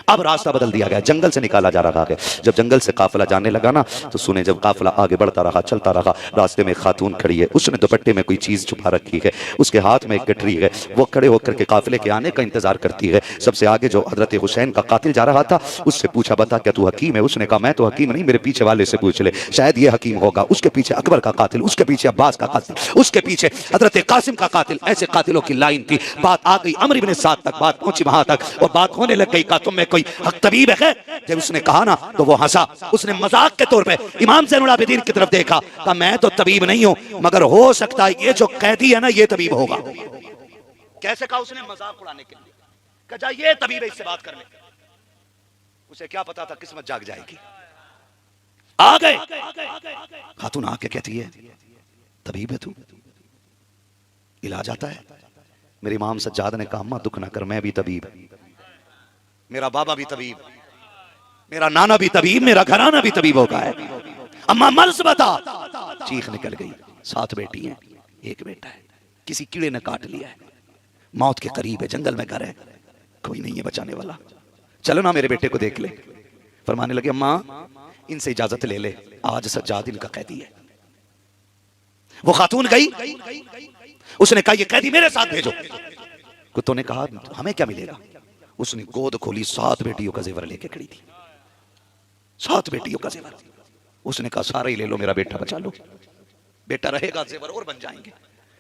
अब रास्ता बदल दिया गया, जंगल से निकाला जा रहा है। जब जंगल से काफिला जाने लगा ना तो सुने, जब काफिला आगे बढ़ता रहा, चलता रहा, रास्ते में खातून खड़ी है, उसने दुपट्टे में कोई चीज छुपा रखी है, उसके हाथ में एक गठरी है, वो खड़े होकर के काफिले के आने का इंतजार करती है। सबसे आगे जो हजरत हुसैन का कातिल जा रहा था, उससे पूछा बता क्या तू हकीम है? उसने कहा मैं तो हकीम नहीं, मेरे पीछे वाले से पूछ ले, शायद ये हकीम होगा। उसके पीछे अकबर का कातिल, उसके पीछे अब्बास का कातिल, उसके पीछे हजरत कासिम का कातिल। ऐसे कातिलों की लाइन थी। बात आ गई अमर इब्ने साद तक, बात पहुंची वहां तक और बात होने लग गई। कहा तुम में कोई हक तबीब है? जब उसने कहा ना तो वो हंसा। उसने मजाक के तौर पे इमाम ज़ैनुल आबिदीन की तरफ देखा, कहा मैं तो तबीब नहीं हूं, मगर हो सकता है ये जो कैदी है ना ये तबीब होगा। कैसे कहा उसने? मजाक उड़ाने के लिए। कहा ये तबीब है, इससे बात कर ले। उसे क्या पता था किस्मत जाग जाएगी। आ गए, खातून आके कहती है तबीब है तू, इलाज आता है? मेरे इमाम सज्जाद ने कहा अम्मा दुख ना कर, मैं भी तबीब, मेरा बाबा भी तबीब, मेरा नाना भी तबीब, मेरा घराना भी तबीब होगा है। अम्मा मर्ज बता। चीख निकल गई। 7 बेटी हैं, एक बेटा है, किसी कीड़े ने काट लिया है, मौत के करीब है, जंगल में घर है, कोई नहीं है बचाने वाला, चलो ना मेरे बेटे को देख ले। फरमाने लगे अम्मा इनसे इजाजत ले ले, आज सज्जाद इनका कैदी है। वो खातून गई, उसने कहा ये कैदी मेरे साथ भेजो। कुत्तों ने कहा हमें क्या मिलेगा? उसने गोद खोली, 7 बेटियों का जेवर लेके खड़ी थी, 7 बेटियों का जेवर। उसने कहा सारा ही ले लो, मेरा बेटा बचा लो, बेटा रहेगा जेवर और बन जाएंगे।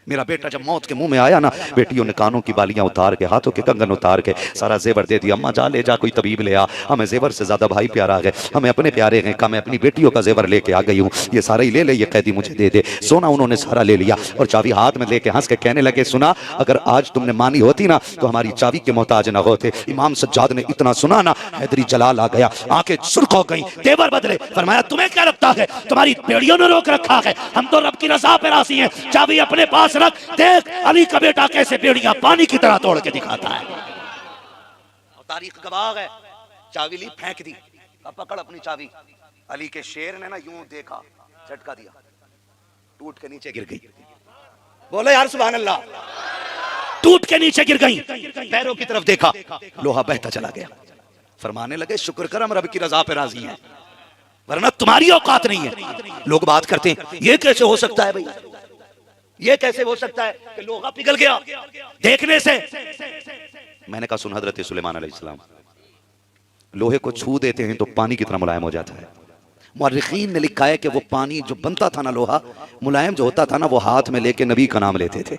मेरा बेटा जब मौत के मुंह में आया ना, बेटियों ने कानों की बालियां उतार के, हाथों के कंगन उतार के सारा जेवर दे दिया। अम्मा जा ले जा, कोई तबीब ले आ, हमें जेवर से ज्यादा भाई प्यारा है, हमें अपने प्यारे हैं। कहा मैं अपनी बेटियों का जेवर लेके आ गई हूँ, ये सारा ही ले ले, ये कैदी मुझे दे दे। सोना उन्होंने सारा ले लिया और चाबी हाथ में लेके हंस के कहने लगे सुना अगर आज तुमने मानी होती ना तो हमारी चाबी के मोहताज न होते। इमाम सज्जाद ने इतना सुना ना, हैदरी जलाल आ गया, आंखें सुर्ख हो गई, तेवर बदले। फरमाया तुम्हें क्या लगता है तुम्हारी बेड़ियों ने रोक रखा है? हम तो रब की रजा पे राजी हैं, चाबी अपने पास रख। देख अली का बेटा कैसे बेड़ियां पानी की तरह तोड़ के दिखाता है। तारीख गवाह है। चाबी ली, फेंक दी, पकड़ अपनी चाबी। अली के शेर ने ना यूं देखा, झटका दिया, टूट के नीचे गिर गई। बोले यार सुभान अल्लाह। टूट के नीचे गिर गई, पैरों की तरफ देखा, लोहा बहता चला गया। फरमाने लगे शुक्र कर हम रब की रजा पे राजी हैं, वरना तुम्हारी औकात नहीं है। लोग बात करते हैं ये कैसे हो सकता है भाई, ये कैसे हो सकता है कि लोहा पिघल गया देखने से। मैंने कहा सुन, हजरत सुलेमान अलैहिस्सलाम लोहे को छू देते हैं तो पानी की तरह मुलायम हो जाता है। मुअर्रिखीन ने लिखा है कि वो पानी जो बनता था ना, लोहा मुलायम जो होता था ना, वो हाथ में लेके नबी का नाम लेते थे,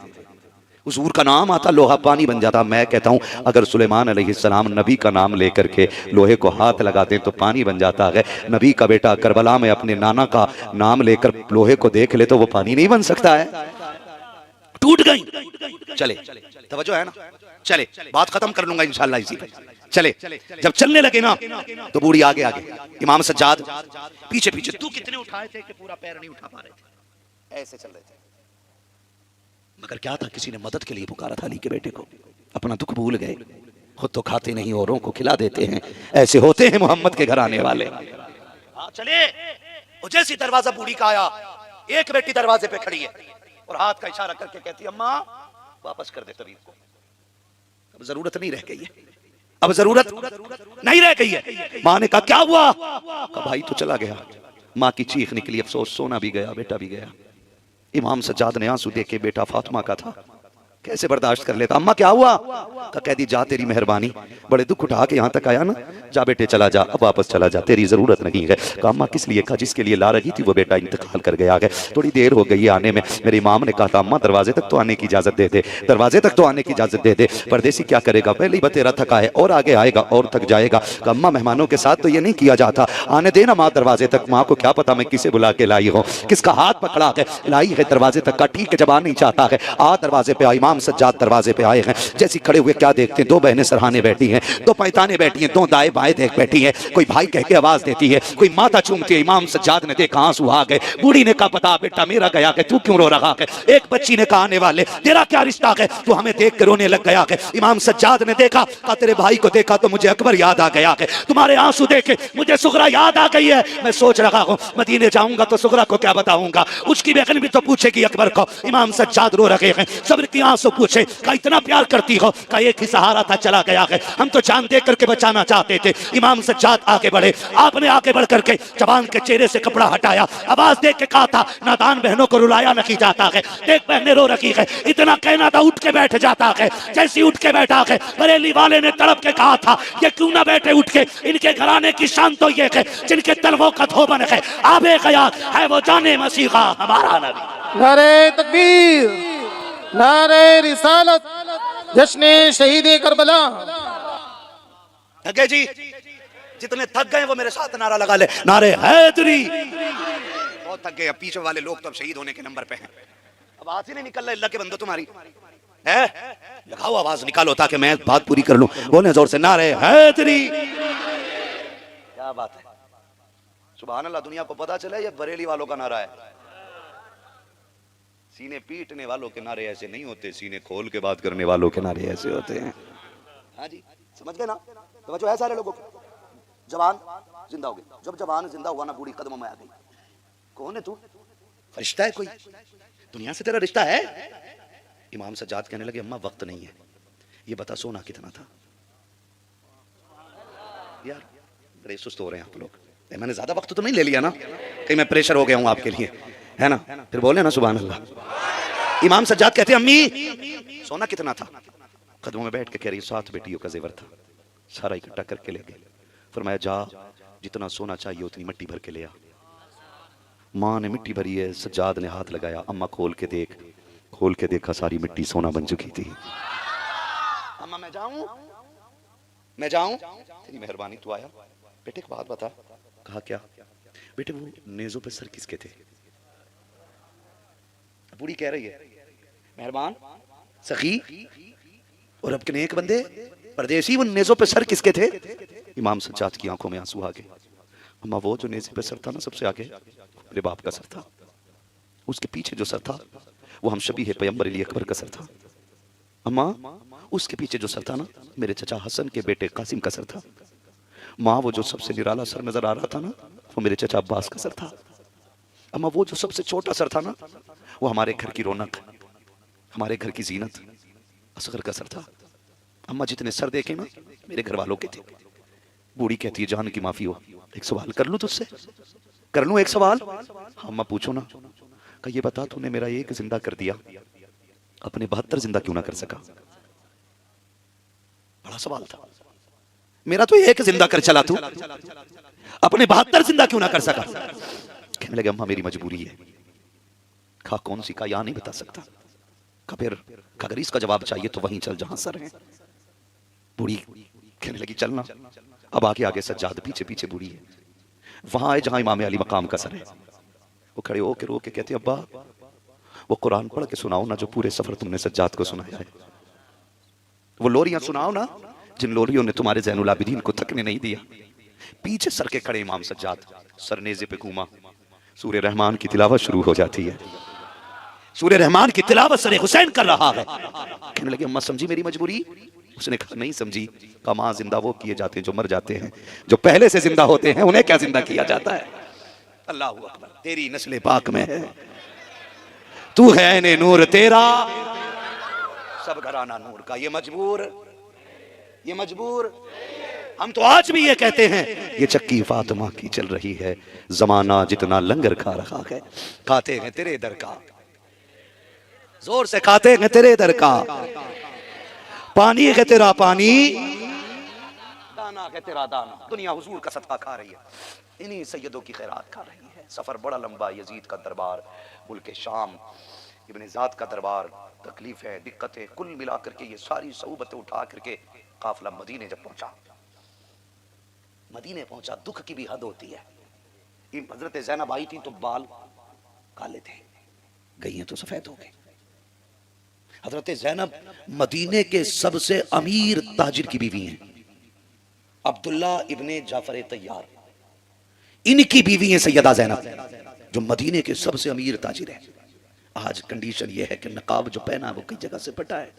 हुजूर का नाम आता लोहा पानी बन जाता। मैं कहता हूँ अगर सुलेमान अलैहिस्सलाम नबी का नाम लेकर के लोहे को हाथ लगा दें तो पानी बन जाता है, नबी का बेटा करबला में अपने नाना का नाम लेकर लोहे को देख ले तो वो पानी नहीं बन सकता है। टूट गई। चले, तवज्जो है ना? चले, बात खत्म कर लूंगा इंशाल्लाह इसी पे। चले, जब चलने लगे ना तो बूढ़ी आगे आगे, इमाम सज्जाद पीछे पीछे। तू कितने उठाए थे कि पूरा पैर नहीं उठा पा रहे थे, ऐसे चल रहे थे। मगर क्या था, किसी ने मदद के लिए पुकारा था अली के बेटे को। अपना दुख भूल गए, खुद तो खाते नहीं औरों को खिला देते हैं। ऐसे होते हैं मोहम्मद के घर आने वाले। चले, जैसी दरवाजा बूढ़ी का आया, एक बेटी दरवाजे पे खड़ी है और हाथ का इशारा करके कहती है अम्मा वापस कर दे तबीब को, अब जरूरत नहीं रह गई है, अब जरूरत नहीं रह गई है। माँ ने कहा क्या हुआ? कहा भाई तो चला गया। माँ की चीख निकली, अफसोस, सोना भी गया, बेटा भी गया। इमाम सज्जाद ने आंसू देखे, बेटा फातिमा का था, कैसे बर्दाश्त कर लेता। अम्मा क्या हुआ? कह दी जा तेरी मेहरबानी, बड़े दुख उठा के यहाँ तक आया ना, जा बेटे चला जा, अब वापस चला जा, तेरी जरूरत नहीं है। कहा अम्मा किस लिए? कहा जिसके लिए ला रही थी वो बेटा इंतकाल कर गया है, थोड़ी देर हो गई आने में। मेरे इमाम ने कहा था अम्मा दरवाजे तक तो आने की इजाजत दे दे, दरवाजे तक तो आने की इजाजत दे दे। परदेसी क्या करेगा, पहले ही बतेरा थका है और आगे आएगा और थक जाएगा। कहा अम्मा मेहमानों के साथ तो ये नहीं किया जाता, आने देना माँ दरवाजे तक। माँ को क्या पता मैं किसे बुला के लाई हूँ, किसका हाथ पकड़ा के लाई है दरवाजे तक। का ठीक है, जब आ नहीं चाहता है आ दरवाजे पे आ। इमाम सज्जाद दरवाजे पे आए हैं, जैसी खड़े हुए क्या देखते हैं, दो बहनें सरहाने बैठी हैं, दो पैताने बैठी हैं, दो दाएं बाएं देख बैठी हैं। कोई भाई कह के आवाज देती है, कोई माता चूमती है। इमाम सज्जाद ने देखा, आंसू आ गए। बूढ़ी ने कहा बता बेटा मेरा गया है, तू क्यों रो रहा है? एक बच्ची ने कहा आने वाले तेरा क्या रिश्ता है, तू हमें देख के रोने लग गया है। इमाम सज्जाद ने देखा, कहा तेरे भाई को देखा तो मुझे अकबर याद आ गया है, तुम्हारे आंसू देखे मुझे सुगरा याद आ गई है। मैं सोच रहा हूँ मदीने जाऊंगा तो सुगरा को क्या बताऊंगा, उसकी बहन भी तो पूछेगी अकबर को। इमाम सज्जाद रो रहे हैं, सब्र की आंसू पूछे, का इतना प्यार करती हो? का एक ही सहारा था, चला गया है, हम तो जान दे करके बचाना चाहते थे। इमाम सज्जाद आगे बढ़े, आपने आगे बढ़ करके जवान के चेहरे से कपड़ा हटाया, आवाज दे के कहा था नादान बहनों को रुलाया नहीं जाता है, देख बहनें रो रखी है। इतना कहना था, उठ के बैठ जाता है। जैसी उठ के बैठा है, बरेली वाले ने तड़प के कहा था ये क्यों ना बैठे उठ के, इनके घराने की शान तो ये है जिनके तलवों का धोबन है, आबे गया है वो जाने मसीहा हमारा नबी। नारे तकबीर, नारे रिसालत, जश्न शहीद करबला। थके जी, जितने थक गए वो मेरे साथ नारा लगा ले, नारे हैदरी। बहुत थक गए, अब पीछे वाले लोग तो अब शहीद होने के नंबर पे हैं, अब हाथ ही नहीं निकल रहा। अल्लाह के बंदो तुम्हारी है, लगाओ आवाज निकालो ताकि मैं बात पूरी कर लूं। बोले जोर से नारे हैदरी। क्या बात है, सुभान अल्लाह। दुनिया को पता चला ये बरेली वालों का नारा है। सीने पीटने वालों के नारे ऐसे नहीं होते, सीने खोल के बात करने वालों के नारे ऐसे होते हैं। हाँ जी, समझ गए ना? तो जो है सारे लोगों को जवान जिंदा हो गए। जब जवान जिंदा हुआ ना, बूढ़ी कदमों में आ गई। कौन है तू? फरिश्ता है कोई? दुनिया से तेरा रिश्ता है? इमाम सज्जाद कहने लगे अम्मा वक्त नहीं है, ये बता सोना कितना था? यार बड़े सुस्त हो रहे हैं आप लोग, मैंने ज्यादा वक्त तो नहीं ले लिया ना, कहीं मैं प्रेशर हो गया हूं आपके लिए, है ना? फिर बोले ना सुभान अल्लाह। इमाम सज्जाद कहते हैं अम्मी सोना कितना था? कदमों में बैठ के कह रही 7 बेटियों का जेवर था, सारा इकट्ठा करके ले गए। फरमाया जा जितना सोना चाहिए उतनी मिट्टी भर के ले आ। माँ ने मिट्टी भरी है, सज्जाद ने हाथ लगाया, अम्मा खोल के देख, खोल के देखा सारी मिट्टी सोना बन चुकी थी। अम्मा मैं जाऊं, मैं जाऊं? तेरी मेहरबानी, तू आया। बेटे एक बात बता। कहा क्या? बेटे वो नेज़ों पे सर किसके थे? बूढ़ी कह रही है मेहरबान सखी और अब के नेक बंदे परदेसी, वो नेज़ों पे सर किसके थे? इमाम सज्जाद की आंखों में आंसू आ गए। अम्मा वो जो नेज़े पे सर था ना सबसे आगे, मेरे बाप का सर था। उसके पीछे जो सर था वो हम शबीह पैगंबर अली अकबर का सर था। अम्मा उसके पीछे जो सर था ना, मेरे चचा हसन के बेटे कासिम का सर था। माँ वो जो सबसे निराला सर नजर आ रहा था ना, वो मेरे चचा अब्बास का सर था। अम्मा वो जो सबसे छोटा सर था ना, वो हमारे घर की रौनक, हमारे घर की जीनत असगर का सर था। अम्मा जितने सर देखे ना मेरे घर वालों के थे। बूढ़ी कहती है जान की माफी हो, एक सवाल कर लूं तुझसे? कर लूं एक सवाल? हाँ अम्मा पूछो ना। कहा ये बता तूने मेरा एक जिंदा कर दिया, अपने 72 जिंदा क्यों ना कर सका? बड़ा सवाल था। मेरा तो एक जिंदा कर चला, तू अपने 72 जिंदा क्यों ना कर सका? कहने लगे अम्मा मेरी मजबूरी है। कहा कौन सी? का यहाँ नहीं बता सकता। फिर अगर इसका जवाब चाहिए तो वहीं चल जहां सर है। बूढ़ी कहने लगी चलना। अब आगे आगे सज्जाद, पीछे पीछे बूढ़ी है। वहां आए जहां इमाम अली मकाम का सर है। वो खड़े होके रो के कहते अब्बा वो कुरान पढ़ के सुनाओ ना जो पूरे सफर तुमने सज्जाद को सुनाया है। वो लोरियां सुनाओ ना जिन लोरियों ने तुम्हारे ज़ैनुल आबिदीन को थकने नहीं दिया। पीछे सर के खड़े इमाम सज्जाद, सर नेज़े पे घूमा, सूरे रहमान की तिलावत शुरू हो जाती है। सूरे रहमान की तिलावत सर हुसैन कर रहा है। कहने लगे अम्मा समझी मेरी मजबूरी? उसने कहा नहीं समझी। कहा मां जिंदा वो किए जाते हैं जो मर जाते हैं, जो पहले से जिंदा होते हैं उन्हें क्या जिंदा किया जाता है। अल्लाह हू अकबर, तेरी नस्ल पाक में है, तू है ने नूर तेरा सब घराना नूर का। ये मजबूर हम तो आज भी ये कहते हैं ये चक्की फातिमा की चल रही है। जमाना जितना लंगर खा रहा है, खाते हैं तेरे दर का, जोर से खाते हैं तेरे दर का। पानी है तेरा पानी, दाना है तेरा दाना। दुनिया हुजूर का सदका खा रही है, इन्हीं सैयदों की खैरात खा रही है। सफर बड़ा लंबा, यजीद का दरबार, मुल्क शाम, इब्ने ज़ाद का दरबार, तकलीफें, दिक्कतें, कुल मिलाकर के ये सारी सऊबतें उठा करके काफिला मदीने जब पहुंचा, मदीने पहुंचा, दुख की भी हद होती है। हजरत ज़ैनब आई थी तो बाल काले थे, गई हैं तो सफेद हो गए। हजरत ज़ैनब मदीने के सबसे अमीर ताजिर की बीवी हैं, अब्दुल्ला इब्ने जाफर तैयार, इनकी बीवी हैं सैयदा ज़ैनब, जो मदीने के सबसे अमीर ताजिर है। आज कंडीशन यह है कि नकाब जो पहना वो कई जगह से फटा है।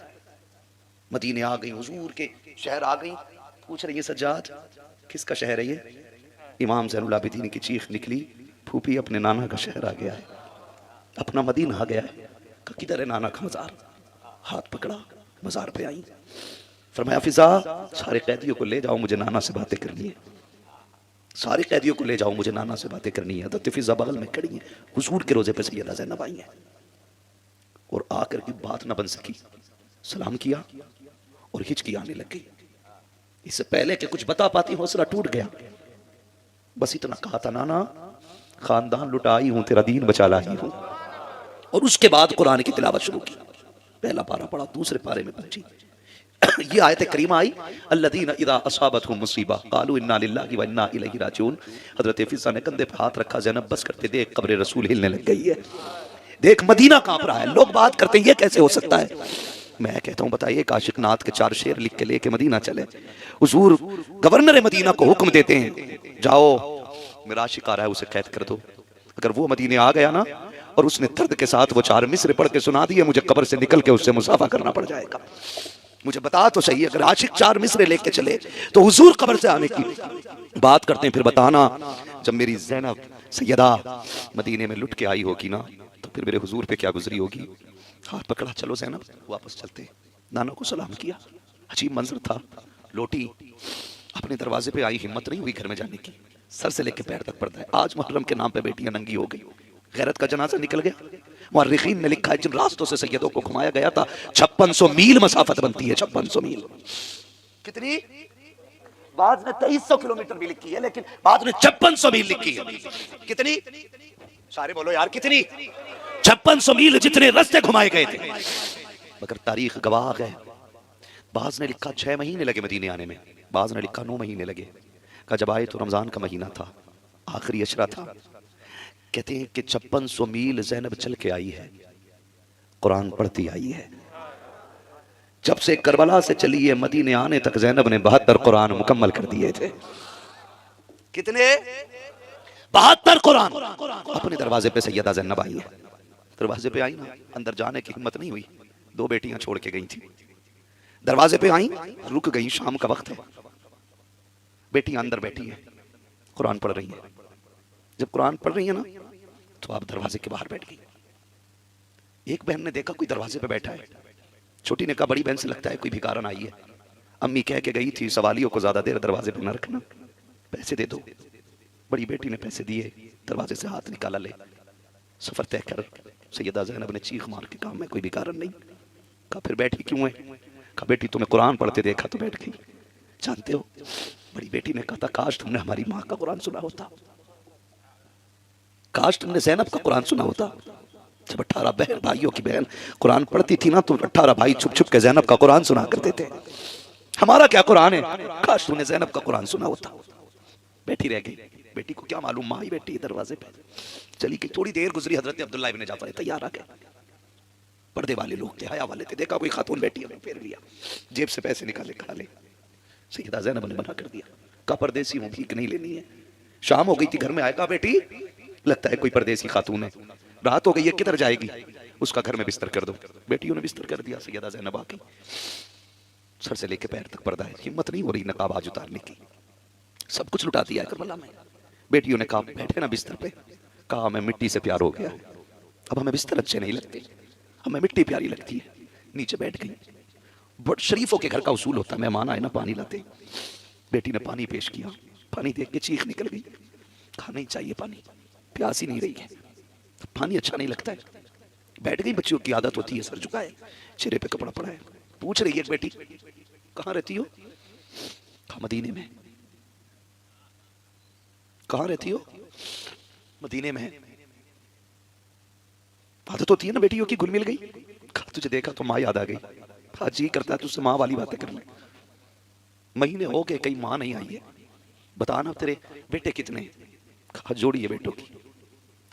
मदीने आ गई, हुजूर के शहर आ गई, पूछ रही है सज्जाद किसका शहर है ये? इमाम ज़ैनुल आबिदीन की चीख निकली, फूफी अपने नाना का शहर आ गया है, अपना मदीना आ गया है। किधर है नाना का मज़ार? हाथ पकड़ा, मज़ार पे आई, फरमाया फिजा सारे कैदियों को ले जाओ, मुझे नाना से बातें करनी है। सारे कैदियों को ले जाओ, मुझे नाना से बातें करनी है। तो फिजा बगल में खड़ी है, हुजूर के रोजे पे सैयदा ज़ैनब आई है और आकर की बात ना बन सकी, सलाम किया और हिचकी आने लग गई। इससे पहले कि कुछ बता पाती हौसला टूट गया। बस इतना कहा था नाना खानदान लुटाई हूं, तेरा दीन बचा लाई हूं। और उसके बाद कुरान की तिलावत शुरू की। पहला पारा पढ़ा, दूसरे पारे में पहुंची ये आयत करीमा आई, अल्लज़ीना इज़ा असाबतहुम मुसीबा क़ालू इन्ना लिल्लाहि व इन्ना इलैहि राजिऊन। हज़रत फिज़ा ने कंधे पे हाथ रखा, ज़ैनब बस करते देख कब्र रसूल हिलने लग गई है, देख मदीना कांप रहा है। लोग बात करते हैं ये कैसे हो सकता है? मैं कहता हूं बताइए, काशिक नाथ के 4 शेर लिख के लेके मदीना चले, हुजूर गवर्नर मदीना को हुक्म देते हैं जाओ मेरा आशिक आ रहा है उसे कैद कर दो। अगर वो मदीने आ गया ना और उसने दर्द के साथ वो 4 मिसरे पढ़ के सुना दिए, मुझे कब्र से निकल के उससे मुसाफा करना पड़ जाएगा। मुझे बता तो सही, अगर आशिक 4 मिसरे लेके चले तो हुजूर कब्र से आने की बात करते हैं, फिर बताना जब मेरी ज़ैनब सैयदा मदीने में लुट के आई होगी ना तो फिर मेरे हुजूर पे क्या गुजरी होगी। हाथ पकड़ा, चलो ज़ैनब वापस चलते। नाना को सलाम किया, अजीब मंजर था। लोटी अपने दरवाजे पे आई, हिम्मत नहीं हुई घर में जाने की, सर से लेके पैर तक पड़ता है। आज मुहर्रम के नाम पे बेटियां नंगी हो गई, गैरत का जनाजा निकल गया। मुअर्रिखीन ने लिखा है जिन रास्तों से सैयदों को घुमाया गया था 5600 मील मसाफत बनती है, 5600 मील। कितनी? बाद में 2300 किलोमीटर भी लिखी है, लेकिन बाद में 5600 मील लिखी है। कितनी? सारे बोलो यार कितनी? 5600 मील जितने रास्ते घुमाए गए थे। मगर तारीख गवाह है, बाज ने लिखा 6 महीने लगे मदीने आने में, बाज ने लिखा 9 महीने लगे। का जब आए तो रमजान का महीना था, आखिरी अशरा था। कहते हैं कि 5600 मील ज़ैनब चल के आई है, कुरान पढ़ती आई है। जब से करबला से चली है मदीने आने तक ज़ैनब ने 72 कुरान मुकम्मल कर दिए थे। कितने? 72 कुरान। अपने दरवाजे पे सैयदा ज़ैनब आई है, दरवाजे पे आई ना, अंदर जाने की हिम्मत नहीं हुई, 2 बेटियां छोड़ के गई थी। दरवाजे पे आई, रुक गई, शाम का वक्त है, बेटियां अंदर बैठी है, कुरान पढ़ रही है। जब कुरान पढ़ रही है ना तो आप दरवाजे के बाहर बैठ गई। एक बहन ने देखा कोई दरवाजे पे बैठा है, छोटी ने कहा बड़ी बहन से लगता है कोई भिखारन आई है। अम्मी कह के गई थी सवालियों को ज्यादा देर दरवाजे पे न रखना, पैसे दे दो। बड़ी बेटी ने पैसे दिए, दरवाजे से हाथ निकाला, ले सफर तय कर। सैयदा ज़ैनब ने चीख मार के कहा मैं कोई भिखारन नहीं। कहा फिर बैठी क्यों है? कहा बेटी तुम्हें कुरान पढ़ते देखा तो बैठ गई। जानते हो, बड़ी बेटी ने कहा था काश तुमने हमारी माँ का कुरान सुना होता, काश तुमने ज़ैनब का कुरान सुना होता। जब 18 बहन भाइयों की बहन कुरान पढ़ती थी ना, तो 18 भाई छुप छुप के ज़ैनब का कुरान सुना करते थे। हमारा क्या कुरान है, काश तूने ज़ैनब का कुरान सुना होता। बैठी रह गई, बेटी को क्या मालूम, माँ ही बैठी है दरवाजे पे। चली गई, थोड़ी देर गुजरी, हजरत अब्दुल्लाह इब्न जाफर तैयार आ गए। पर्दे वाले लोग थे, हया वाले थे, देखा कोई खातून बैठी है, फेर लिया, जेब से पैसे निकाले, खा ले। सैयदा ज़ैनब ने मना कर दिया, का परदेसी हूँ, भीख नहीं लेनी है। शाम हो गई थी, घर में आएगा, बेटी लगता है कोई परदेसी खातून है, रात हो गई है, किधर जाएगी, उसका घर में बिस्तर कर दो। बेटियों ने बिस्तर कर दिया। सैयदा ज़ैनब आकी, सर से लेके पैर तक पर्दा है, हिम्मत नहीं हो रही नकाब आज उतारने की, सब कुछ लुटा दिया है करबला में। बेटियों ने कहा बैठे ना बिस्तर पे, कहा हमें मिट्टी से प्यार हो गया, अब हमें बिस्तर अच्छे नहीं लगते, हमें मिट्टी प्यारी लगती है। नीचे बैठ गई। बट शरीफों के घर का उसूल होता है, मेहमान आए ना पानी लाते। बेटी ने पानी पेश किया, पानी देख के चीख निकल गई, कहा नहीं चाहिए पानी, प्यास ही नहीं रही है, पानी अच्छा नहीं लगता है। बैठ गई, बच्चियों की आदत होती है, सर झुकाए, चेहरे पे कपड़ा पड़ा है। पूछ रही है बेटी कहाँ रहती हो, कहा मदीने में। कहाँ रहती हो, मदीने में। आदत होती है ना बेटियों की, घुल मिल गई। कहा तुझे देखा तो माँ याद आ गई, आज जी करता है तुझसे माँ वाली बातें कर ले। महीने हो गए, कहीं माँ नहीं आई है, बता ना तेरे बेटे कितने। कहा जोड़ी है बेटों की।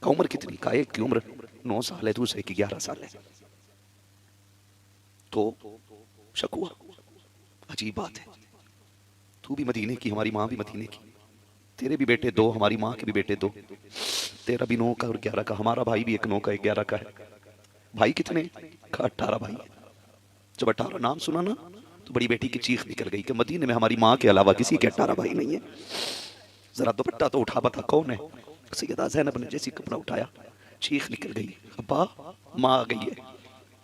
कहा उम्र कितनी, कहा एक की उम्र 9 साल है, दूसरे की 11 साल है। तो शक हुआ, अजीब बात है, तू भी मदीने की, हमारी माँ भी मदीने की, तेरे भी बेटे 2, हमारी माँ के भी बेटे 2, तेरा भी 9 का और 11 का, हमारा भाई भी एक 9 का एक 11 का है। भाई कितने, कहा 18 भाई। जब 18 नाम सुना ना, तो बड़ी बेटी की चीख निकल गई कि मदीने में हमारी माँ के अलावा किसी के 18 भाई नहीं है। जरा दुपट्टा तो उठा, बता कौन है। सैयदा ज़ैनब ने जैसी कपड़ा उठाया, चीख निकल गई, अब्बा माँ आ गई है,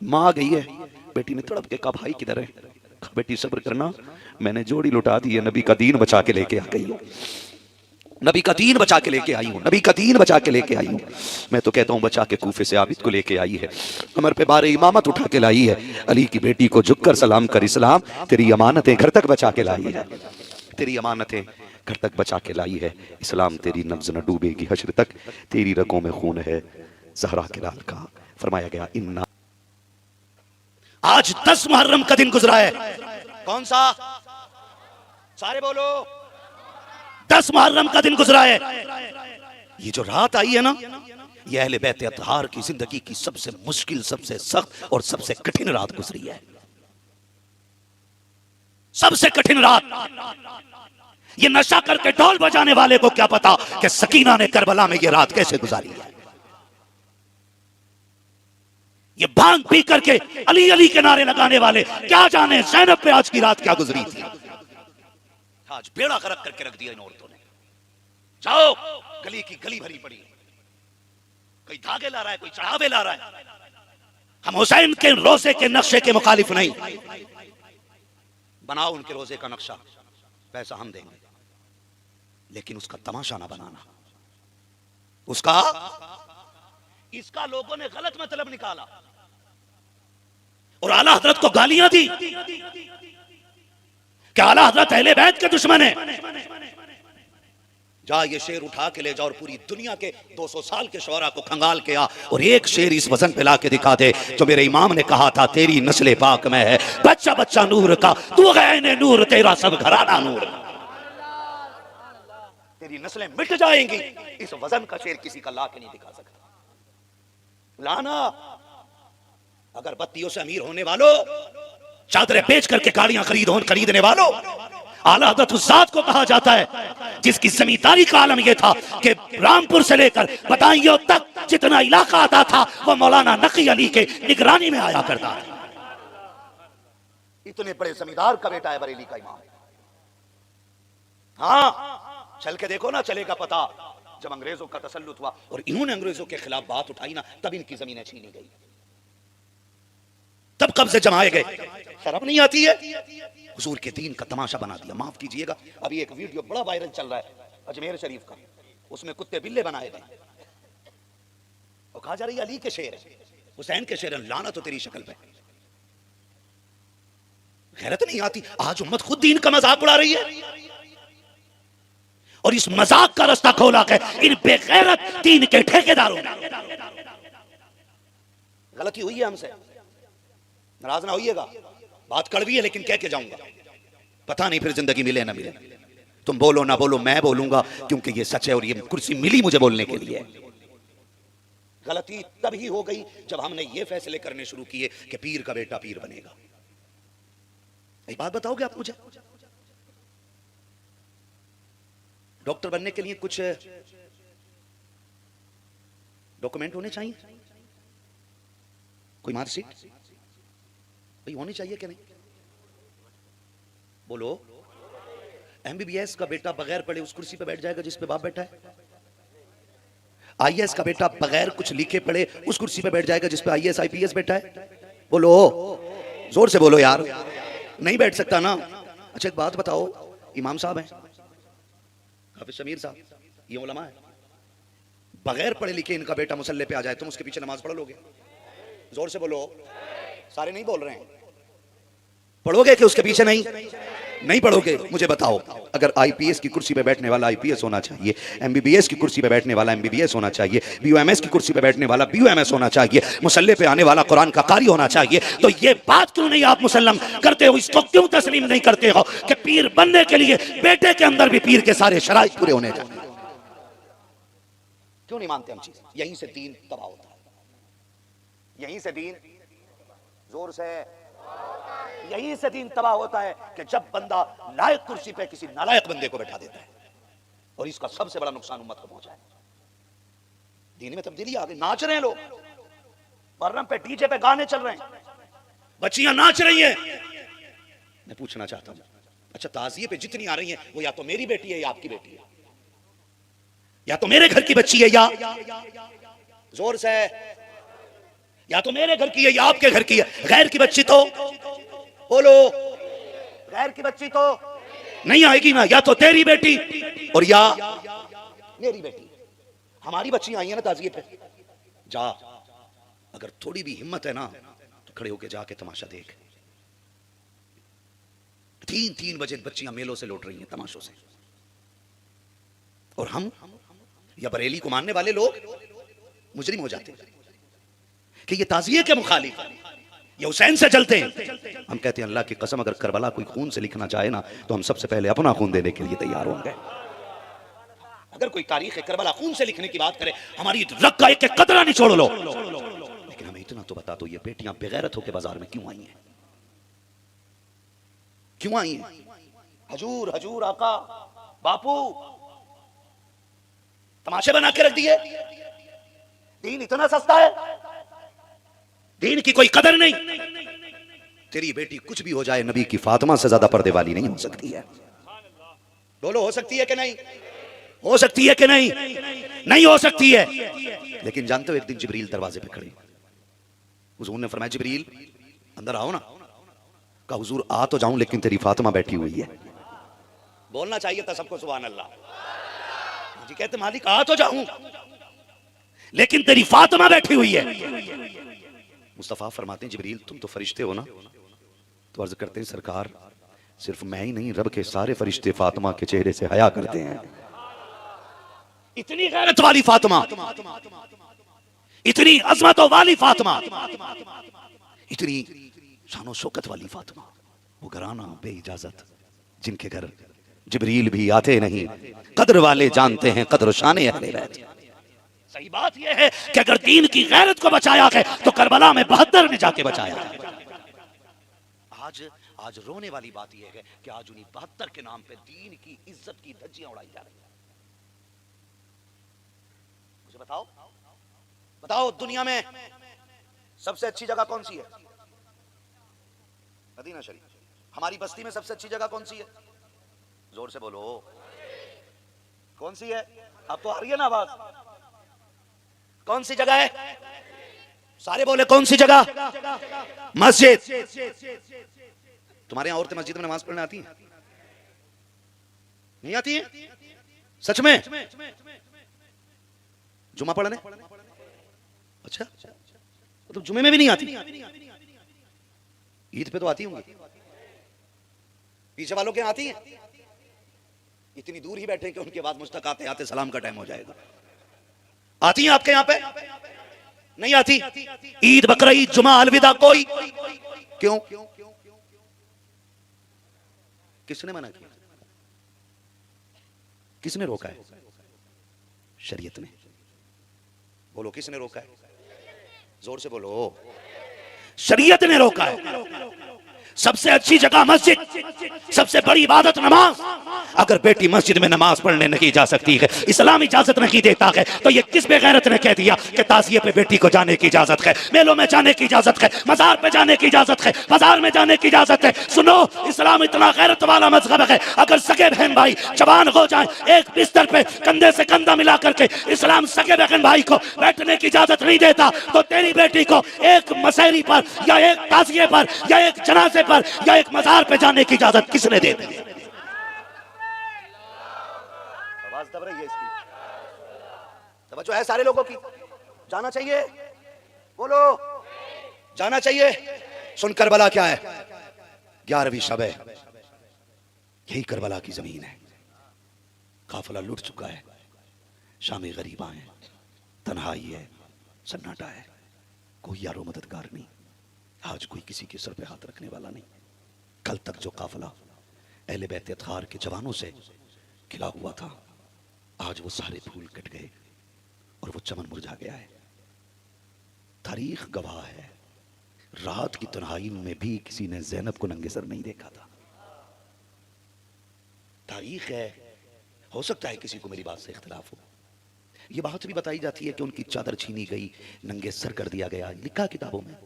माँ आ गई है। बेटी ने तड़प के कहा भाई किधर है। कहा बेटी सब्र करना, मैंने जोड़ी लुटा दी है, नबी का दीन बचा के लेके आ गई हूँ, नबी का दीन बचा के लेके आई हूँ, नबी का दीन बचा के लेके आई हूँ। मैं तो कहता हूँ बचा के कूफे से आबिद को लेके आई है, कमर पे बारे इमामत उठा के लाई है। अली की बेटी को झुककर सलाम कर, इस्लाम तेरी अमानतें घर तक बचा के लाई है, तेरी अमानतें घर तक बचा के लाई है। इस्लाम तेरी नब्ज न डूबेगी हश्र तक, तेरी रगों में खून है ज़हरा के लाल का। फरमाया गया इन्ना। आज 10 मुहर्रम का दिन गुजरा है, कौन सा, सारे बोलो, 10 मुहर्रम का दिन गुजरा है। ये जो रात आई है ना, ये अहले बैत अतहार की जिंदगी की सबसे मुश्किल, सबसे सख्त और सबसे कठिन रात गुजरी है, सबसे कठिन रात। ये नशा करके ढोल बजाने वाले को क्या पता कि सकीना ने करबला में ये रात कैसे गुजारी है। ये भांग पी करके अली अली के नारे लगाने वाले क्या जाने ज़ैनब पे आज की रात क्या गुजरी थी। आज बेड़ा गर्क करके रख दिया इन औरतों ने। जाओ, गली की गली भरी पड़ी, कोई धागे ला रहा है, कोई चढ़ावे ला रहा है। हम हुसैन के रोजे के नक्शे के मुखालिफ नहीं, बनाओ उनके रोजे का नक्शा, पैसा हम देंगे, लेकिन उसका तमाशा ना बनाना, उसका इसका लोगों ने गलत मतलब निकाला और आला हजरत को गालियां दी कि आला हजरत अहले बैत के दुश्मन है। जा ये शेर उठा के ले जाओ और पूरी दुनिया के 200 साल के शोरा को खंगाल के आ और एक शेर इस वजन पे ला के दिखा दे जो मेरे इमाम ने कहा था तेरी नस्ल पाक में है, बच्चा बच्चा नूर का, तू गए नूर, तेरा सब घराना नूर, तेरी नस्लें मिट जाएंगी। इस वजन का शेर किसी का ला के नहीं दिखा सकता। लाना, अगर बत्तियों से अमीर होने वालों, चादरें बेच करके गाड़ियां खरीदने वालों, आला हज़रत उस ज़ात को कहा जाता है जिसकी जमींदारी का आलम यह था कि रामपुर से लेकर बदायूं तक जितना इलाका आता था वह मौलाना नकी अली के निगरानी में आया करता था। इतने बड़े जमींदार का बेटा है बरेली का इमाम। हाँ, चल के देखो ना, चलेगा पता। जब अंग्रेजों का तसल्लुत हुआ और इन्होंने अंग्रेजों के खिलाफ बात उठाई ना, तब इनकी जमीनें छीनी गई, तब कब्जे जमाए गए। शर्म नहीं आती है? हुजूर के दीन का तमाशा बना दिया। माफ कीजिएगा, अभी एक वीडियो बड़ा वायरल चल रहा है अजमेर शरीफ का, उसमें कुत्ते बिल्ले बनाए गए और कहा जा रही है अली के शेर है, हुसैन के शेर है। लानत तो तेरी शक्ल पे, गैरत नहीं आती। आज उम्मत खुद दीन का मजाक उड़ा रही है और इस मजाक का रास्ता खोला है इन बेगैरत दीन के ठेकेदारों ने। गलती हुई है हमसे, नाराज ना होइएगा, बात कड़वी है लेकिन कह के जाऊंगा, पता नहीं फिर जिंदगी मिले ना मिले। तुम बोलो ना बोलो मैं बोलूंगा, क्योंकि ये सच है और ये कुर्सी मिली मुझे बोलने के लिए। गलती तभी हो गई जब हमने ये फैसले करने शुरू किए कि पीर का बेटा पीर बनेगा। एक बात बताओगे आप मुझे, डॉक्टर बनने के लिए कुछ डॉक्यूमेंट होने चाहिए, कोई मार्कशीट भाई होनी चाहिए कि नहीं? बोलो, एमबीबीएस का बेटा बगैर पढ़े उस कुर्सी पे बैठ जाएगा जिस पे बाप बैठा है? आईएएस का बेटा बगैर कुछ लिखे पढ़े उस कुर्सी पे बैठ जाएगा जिस पे आईएएस आईपीएस बैठा है? बोलो, जोर से बोलो यार, नहीं बैठ सकता ना। अच्छा एक बात बताओ, इमाम साहब हैं, हाफिज शमीर साहब, ये उलमा है, बगैर पढ़े लिखे इनका बेटा मुसल्ले पे आ जाए तुम उसके पीछे नमाज पढ़ लोगे? जोर से बोलो, सारे नहीं बोल रहे हैं, पढ़ोगे कि उसके पीछे? नहीं पढ़ोगे। मुझे बताओ, अगर आईपीएस की कुर्सी पे बैठने वाला आईपीएस होना चाहिए, एमबीबीएस की कुर्सी पे बैठने वाला एमबीबीएस होना चाहिए, बीयूएमएस की कुर्सी पे बैठने वाला बीयूएमएस होना चाहिए, मुसल्ले पे आने वाला कुरान का कारी होना चाहिए, तो ये बात क्यों नहीं आप मुसल्लम करते हो, इसको क्यों तस्लीम नहीं करते हो कि पीर बनने के लिए बेटे के अंदर भी पीर के सारे शराइत पूरे होने चाहिए? क्यों नहीं मानते हम चीज? यहीं से दीन तबाह होता है, यहीं से दीन, जोर से, यहीं से दीन तबाह होता है कि जब बंदा लायक कुर्सी पे किसी नालायक बंदे को बैठा देता है, और इसका सबसे बड़ा नुकसान उम्मत को पहुंचा है। दीन में तब्दीली आ गई, नाच रहे हैं लोग, मुहर्रम पे डीजे पे गाने चल रहे हैं, बच्चियां नाच रही हैं। मैं पूछना चाहता हूं, अच्छा ताजिए पे जितनी आ रही हैं वो या तो मेरी बेटी है या आपकी बेटी है, या तो मेरे घर की बच्ची है या, जोर से, या तो मेरे घर की है या आपके घर की है। गैर की बच्ची तो बोलो, गैर की बच्ची तो नहीं आएगी ना, या तो तेरी बेटी और या मेरी बेटी। हमारी बच्ची आई है ना ताजिए पे, जा, अगर थोड़ी भी हिम्मत है ना तो खड़े होके जाके तमाशा देख। 3-3 बजे बच्चियां मेलों से लौट रही हैं तमाशों से, और हम या बरेली को मानने वाले लोग मुजरिम हो जाते हैं कि ये ताजिए के मुखालिफ, ये हुसैन से जलते हैं। हम कहते हैं अल्लाह की कसम, अगर करबला कोई खून से लिखना चाहे ना तो हम सबसे पहले अपना खून देने के लिए तैयार होंगे। अगर कोई तारीख करबला खून से लिखने की बात करे, हमारी रग का एक कतरा निचोड़ लो, लेकिन हमें इतना तो बता दो, ये बेटियां बेगैरत होकर बाजार में क्यों आई हैं? क्यों आई हैं? हजूर हजूर आका बापू तमाशे बना के रख दिए। दीन इतना सस्ता है, दीन की कोई कदर नहीं। तेरी बेटी कुछ भी हो जाए, नबी की फातिमा से ज्यादा पर्दे वाली नहीं हो सकती है। बोलो, हो सकती है कि नहीं? हो सकती है कि नहीं? नहीं हो सकती है। लेकिन जानते हो, एक दिन जिब्रील दरवाजे पे खड़े, हुजूर ने फरमाया जिब्रील अंदर आओ ना। कहा हुजूर आ तो जाऊं, लेकिन तेरी फातिमा बैठी हुई है। बोलना चाहिए था सबको सुभान अल्लाह जी। कहते मालिक आ तो जाऊं, लेकिन तेरी फातिमा बैठी हुई है। मुस्तफा फरमाते हैं जिब्रील तुम तो फरिश्ते हो ना? तो अर्ज करते हैं सरकार सिर्फ मैं ही नहीं, रब के सारे फरिश्ते फातिमा के चेहरे से हया करते हैं। इतनी गैरत वाली फातिमा, इतनी अजमतों वाली फातिमा, इतनी शानो शौकत वाली फातिमा, वो घराना बे इजाजत जिनके घर जिब्रील भी आते नहीं। कद्र वाले जानते हैं कद्र शाने अहले बैत। सही बात यह है कि अगर दीन की गैरत को बचाया है तो करबला में 72 ने जाके बचाया है। आज रोने वाली बात यह है कि आज उन्हीं 72 के नाम पे दीन की इज्जत की धज्जियां उड़ाई जा रही है। मुझे बताओ बताओ, दुनिया में सबसे अच्छी जगह कौन सी है? मदीना शरीफ। हमारी बस्ती में सबसे अच्छी जगह कौन सी है? जोर से बोलो, कौन सी है? अब तो आ रही है ना आवाज। कौन सी जगह है? सारे बोले कौन सी जगह? मस्जिद। तुम्हारे यहां औरतें मस्जिद में नमाज पढ़ने आती हैं? नहीं आती हैं? सच में? जुमा पढ़ने? अच्छा, मतलब जुमे में भी नहीं आती? ईद पे तो आती होंगी। पीछे वालों के आती हैं? इतनी दूर ही बैठे कि उनके बाद मुझ तक आते आते सलाम का टाइम हो जाएगा। आती हैं आपके यहाँ पे? नहीं आती? ईद बकरीद जुमा अलविदा कोई? क्यों? किसने मना किया? किसने रोका है? शरीयत ने। बोलो किसने रोका है? जोर से बोलो। शरीयत ने रोका है। सबसे अच्छी जगह मस्जिद, सबसे बड़ी इबादत नमाज। अगर बेटी मस्जिद में नमाज पढ़ने नहीं जा सकती है, इस्लाम इजाजत नहीं देता है, तो ये किस बेगैरत ने कह दिया कि ताज़िये पे बेटी को जाने की इजाजत है, मेलों में जाने की इजाजत है, मजार पे जाने की इजाजत है, बाजार में जाने की इजाजत है? सुनो, इस्लाम इतना गैरत वाला मजहब है। अगर सगे बहन भाई जवान हो जाए, एक बिस्तर पे कंधे से कंधा मिला करके, इस्लाम सगे बहन भाई को बैठने की इजाजत नहीं देता, तो तेरी बेटी को एक मसहरी पर या एक ताज़िये पर या एक जनाजे पर या एक मजार पे जाने की इजाजत किसने दे दी? आवाज दब रही है इसकी। तवज्जो है सारे लोगों की? जाना चाहिए? बोलो जाना चाहिए? सुन, करबला क्या है? 11वीं शब है। यही करबला की जमीन है। काफिला लुट चुका है, शामी गरीब आए, तन्हाई है, सन्नाटा है, कोई यारो मददगार नहीं। आज कोई किसी के सर पे हाथ रखने वाला नहीं। कल तक जो काफिला अहले बैत अतहार के जवानों से खिला हुआ था, आज वो सारे फूल कट गए और वो चमन मुरझा गया है। तारीख गवाह है, रात की तन्हाई में भी किसी ने ज़ैनब को नंगे सर नहीं देखा था। तारीख है। हो सकता है किसी को मेरी बात से इख्तिलाफ हो। ये बात भी बताई जाती है कि उनकी चादर छीनी गई, नंगे सर कर दिया गया, लिखा किताबों में,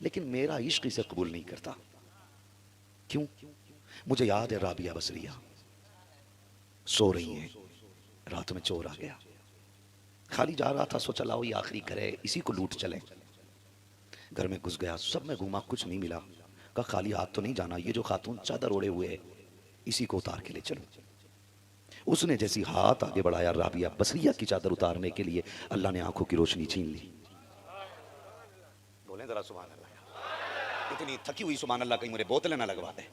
लेकिन मेरा इश्क इसे कबूल नहीं करता। क्यों? मुझे याद है राबिया बसरिया सो रही है, रात में चोर आ गया, खाली जा रहा था, सोचा लाओ ये आखिरी करे, इसी को लूट चले। घर में घुस गया, सब में घूमा, कुछ नहीं मिला। कहा खाली हाथ तो नहीं जाना, ये जो खातून चादर ओढ़े हुए है इसी को उतार के ले चलो। उसने जैसी हाथ आगे बढ़ाया राबिया बसरिया की चादर उतारने के लिए, अल्लाह ने आंखों की रोशनी छीन ली। बोले जरा सुभान अल्लाह। इतनी थकी हुई सुभान अल्लाह कहीं मुझे बोतलें ना लगवा दे।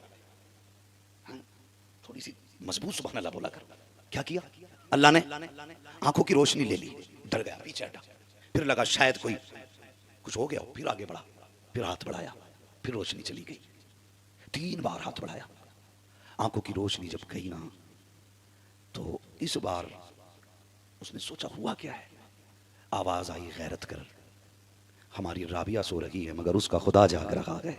थोड़ी सी मजबूत सुभान अल्लाह बोला कर। क्या किया अल्लाह ने? आंखों की रोशनी ले ली, डर गया, पीछे हटा, फिर लगा शायद कोई कुछ हो गया, फिर आगे बढ़ा, फिर हाथ बढ़ाया, फिर रोशनी चली गई। 3 बार हाथ बढ़ाया, आंखों की रोशनी जब गई ना, तो इस बार उसने सोचा हुआ क्या है। आवाज आई, गैरत कर, हमारी राबिया सो रही है मगर उसका खुदा जाग रहा है।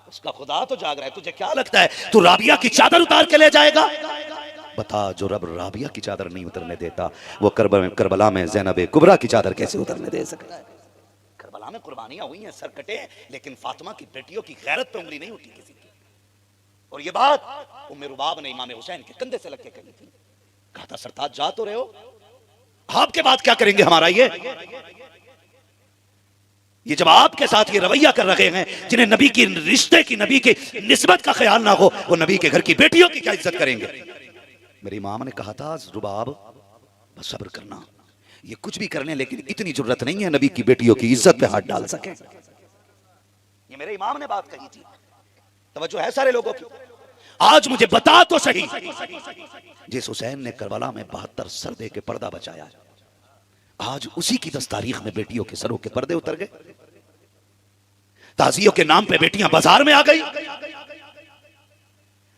उसका खुदा तो जाग रहा है, तुझे क्या लगता है तू राबिया की चादर उतार के ले जाएगा? बता, जो रब राबिया की चादर नहीं उतरने देता, वो करबला में ज़ैनब कुबरा की चादर कैसे उतरने दे सकता है? करबला में कुर्बानियां हुई हैं, सर कटे, लेकिन फातिमा की बेटियों की गैरत पे उंगली नहीं उठी किसी की। और ये बात उम्मे रुबाब ने इमाम हुसैन के कंधे से लग के कही थी। कहा था सरताज जा तो रहे हो, आपके बाद क्या करेंगे हमारा ये जब आपके साथ ये रवैया कर रहे हैं, जिन्हें नबी की रिश्ते की, नबी की निस्बत का ख्याल ना हो, वो नबी के घर की बेटियों की क्या इज्जत करेंगे? मेरे इमाम ने कहा था रुबाब बस सब्र करना, ये कुछ भी कर लें लेकिन इतनी जरूरत नहीं है नबी की बेटियों की इज्जत पे हाथ डाल सके। ये मेरे इमाम ने बात कही थी। तवज्जो है सारे लोगों की? आज मुझे बता तो सही, जिस हुसैन ने करबला में 72 सर दे के पर्दा बचाया, आज उसी की 10 तारीख में बेटियों के सरों के पर्दे उतर गए। ताजियों के नाम पे बेटियां बाजार में आ गई,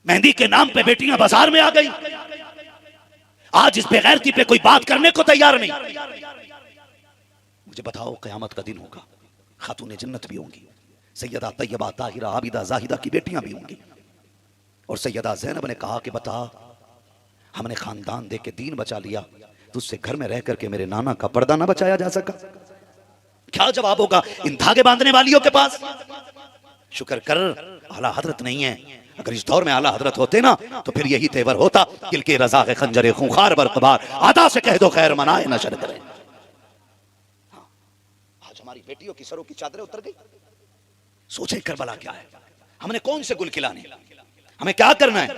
मेहंदी के नाम पे बेटियां बाजार में आ गई। आज इस बेगैरती पे कोई बात करने को तैयार नहीं। मुझे बताओ, क़यामत का दिन होगा, खातूने जन्नत भी होंगी, सैयदा तैयबा ताहिरा आबिदा जाहिदा की बेटियां भी होंगी। और सैयदा ज़ैनब ने कहा कि बता, हमने खानदान दे के दीन बचा लिया, तुझसे घर में रह करके मेरे नाना का पर्दा ना बचाया जा सका। क्या जवाब होगा इन धागे बांधने वालियों के पास? शुक्र कर आला हजरत नहीं है, अगर इस दौर में आला हजरत होते ना तो फिर यही तेवर होता, किल के रजा के खंजरे खूंखार बरकबार, आदा से कह दो खैर मनाए नशर करें। आज हमारी बेटियों की सरों की चादरें उतर गई। सोचे करबला क्या है, हमने कौन से गुल खिलाने, हमें क्या करना है,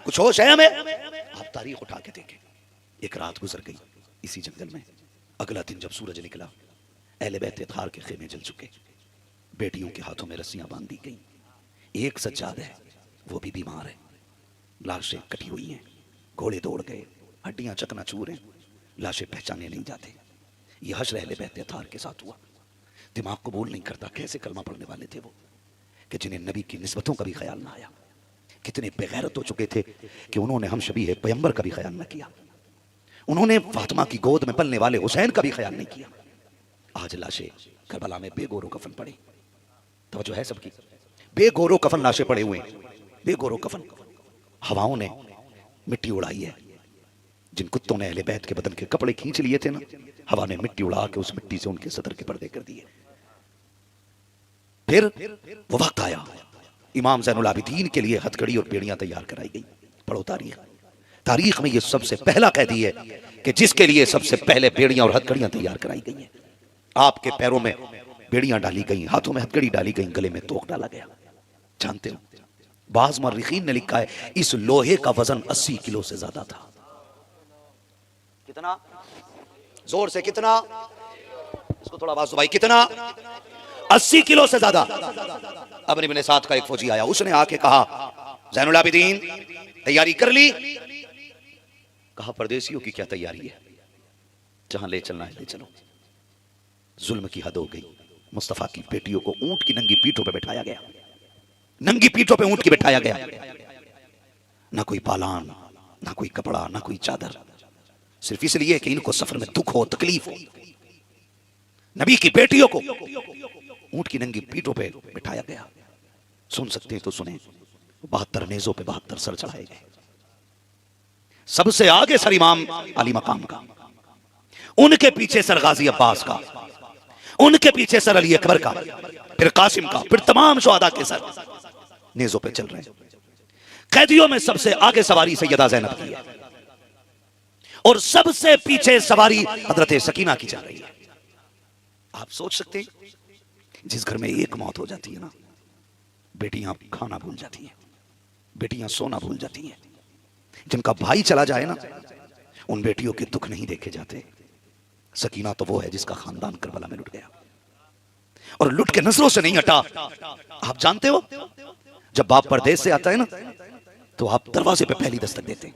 कुछ होश है हमें? आप तारीख उठा के देखें। एक रात गुजर गई इसी जंगल में। अगला दिन जब सूरज निकला, अहले बैत अतहार के खेमे जल चुके, बेटियों के हाथों में रस्सियां बांध दी गई। एक सज्जाद है, वो भी बीमार है, लाशें कटी हुई हैं, घोड़े दौड़ गए, हड्डियां चकनाचूर हैं, लाशें पहचाने नहीं जाते। ये हश्र अहले बैत अतार के साथ हुआ। दिमाग कबूल नहीं करता कैसे कलमा पढ़ने वाले थे वो, कि जिन्हें नबी की निस्बतों का भी ख्याल ना आया। कितने बेगैरत हो चुके थे कि उन्होंने हम शबीह पैगंबर का भी ख्याल न किया। उन्होंने फातिमा की गोद में पलने वाले हुसैन का भी ख्याल नहीं किया। आज लाशें करबला में बेगोरो कफन पड़े, तवज्जो है सबकी, बेगोरो कफन लाशें पड़े हुए हैं, बेगोरो कफन। हवाओं ने मिट्टी उड़ाई है। जिन कुत्तों ने अहले बैत के बदन के कपड़े खींच लिए थे ना, हवा ने मिट्टी उड़ा के उस मिट्टी से उनके सदर के पर्दे कर दिए। फिर वो वक्त आया, इमाम ज़ैनुल आबिदीन के लिए हथकड़ी और बेड़ियां तैयार कराई गई। पढ़ो तारीख, तारीख में ये सबसे पहला कैदी है कि जिसके लिए सबसे पहले बेड़ियां और हथकड़ियां तैयार कराई गई हैं। आपके पैरों में बेड़ियां डाली गई, हाथों में हथकड़ी डाली गई, गले में तोख डाला गया। जानते हो, बाज़ मर्रिखीन ने लिखा है इस लोहे का वजन 80 किलो से ज्यादा था। कितना जोर से, कितना, इसको थोड़ा आवाज दो भाई, कितना? 80 किलो से ज्यादा। अब इब्ने साद का एक फौजी आया, उसने आके कहा ज़ैनुल आबिदीन तैयारी कर ली? कहा परदेसियों की क्या तैयारी है, जहां ले चलना है ले चलो। जुल्म की हद हो गई। मुस्तफा की बेटियों को ऊंट की नंगी पीठों पे बैठाया गया, नंगी पीठों पे ऊंट की बैठाया गया। ना कोई पालान, ना कोई कपड़ा, ना कोई चादर, सिर्फ इसलिए कि इनको सफर में दुख हो, तकलीफ हो। नबी की बेटियों को ऊंट की नंगी पीठों पे बिठाया गया। सुन सकते हैं तो सुने, 72 नेज़ों पे 72 सर चढ़ाए गए। सबसे आगे सर इमाम अली मकाम का, उनके पीछे सर गाजी अब्बास का, उनके पीछे सर अली अकबर का, फिर कासिम का, फिर तमाम शुहदा के सर नेज़ों पे चल रहे हैं। कैदियों में सबसे आगे सवारी सैयदा ज़ैनब की है और सबसे पीछे सवारी हजरत सकीना की जा रही है। आप सोच सकते हैं, जिस घर में एक मौत हो जाती है ना, बेटियां खाना भूल जाती हैं, बेटियां सोना भूल जाती हैं। जिनका भाई चला जाए ना, उन बेटियों के दुख नहीं देखे जाते। सकीना तो वो है जिसका खानदान करबला में लुट गया और लुट के नजरों से नहीं हटा। आप जानते हो, जब बाप परदेश से आता है ना, तो आप दरवाजे पे पहली दस्तक देते हैं।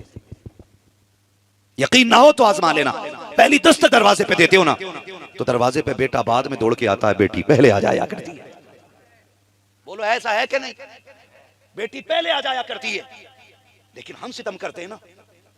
यकीन ना हो तो आजमा लेना, पहली दस्तक दरवाजे पे देते हो ना, तो दरवाजे पे बेटा बाद में दौड़ के आता है, बेटी पहले आ जाया करती है। बोलो ऐसा है कि नहीं? बेटी पहले आ जाया करती है। लेकिन हम सितम करते हैं ना,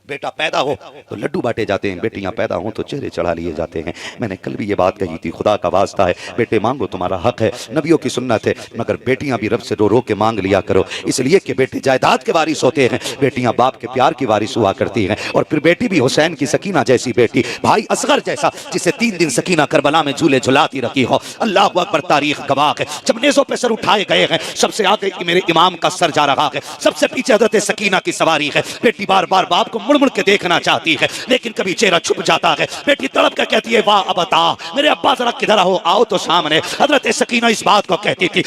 बेटा पैदा हो तो लड्डू बांटे जाते हैं, बेटियां पैदा हो तो चेहरे चढ़ा लिए जाते हैं। मैंने कल भी ये बात कही थी, खुदा का वास्ता है, बेटे मांगो तुम्हारा हक है, नबियों की सुन्नत है, मगर बेटियां भी रब से रो रो के मांग लिया करो, इसलिए कि बेटे जायदाद के वारिस होते हैं, बेटियां बाप के प्यार की वारिस हुआ करती हैं। और फिर बेटी भी हुसैन की सकीना जैसी बेटी, भाई असगर जैसा, जिसे 3 दिन सकीना करबला में झूले झुलाती रखी हो। अल्लाह अकबर, तारीख गवाह है। जब नेज़ों पे सर उठाए गए हैं, सबसे आगे मेरे इमाम का सर जा रहा है, सबसे पीछे हजरत सकीना की सवारी है। बेटी बार बार बाप को मुड़ मुड़ के देखना चाहती है, लेकिन कभी चेहरा छुप जाता है। बेटी तड़प कर कहती है, वाह अबता, मेरे अब्बा जरा किधर हो, आओ तो सामने। हजरत सकीना इस बात को कहती थी,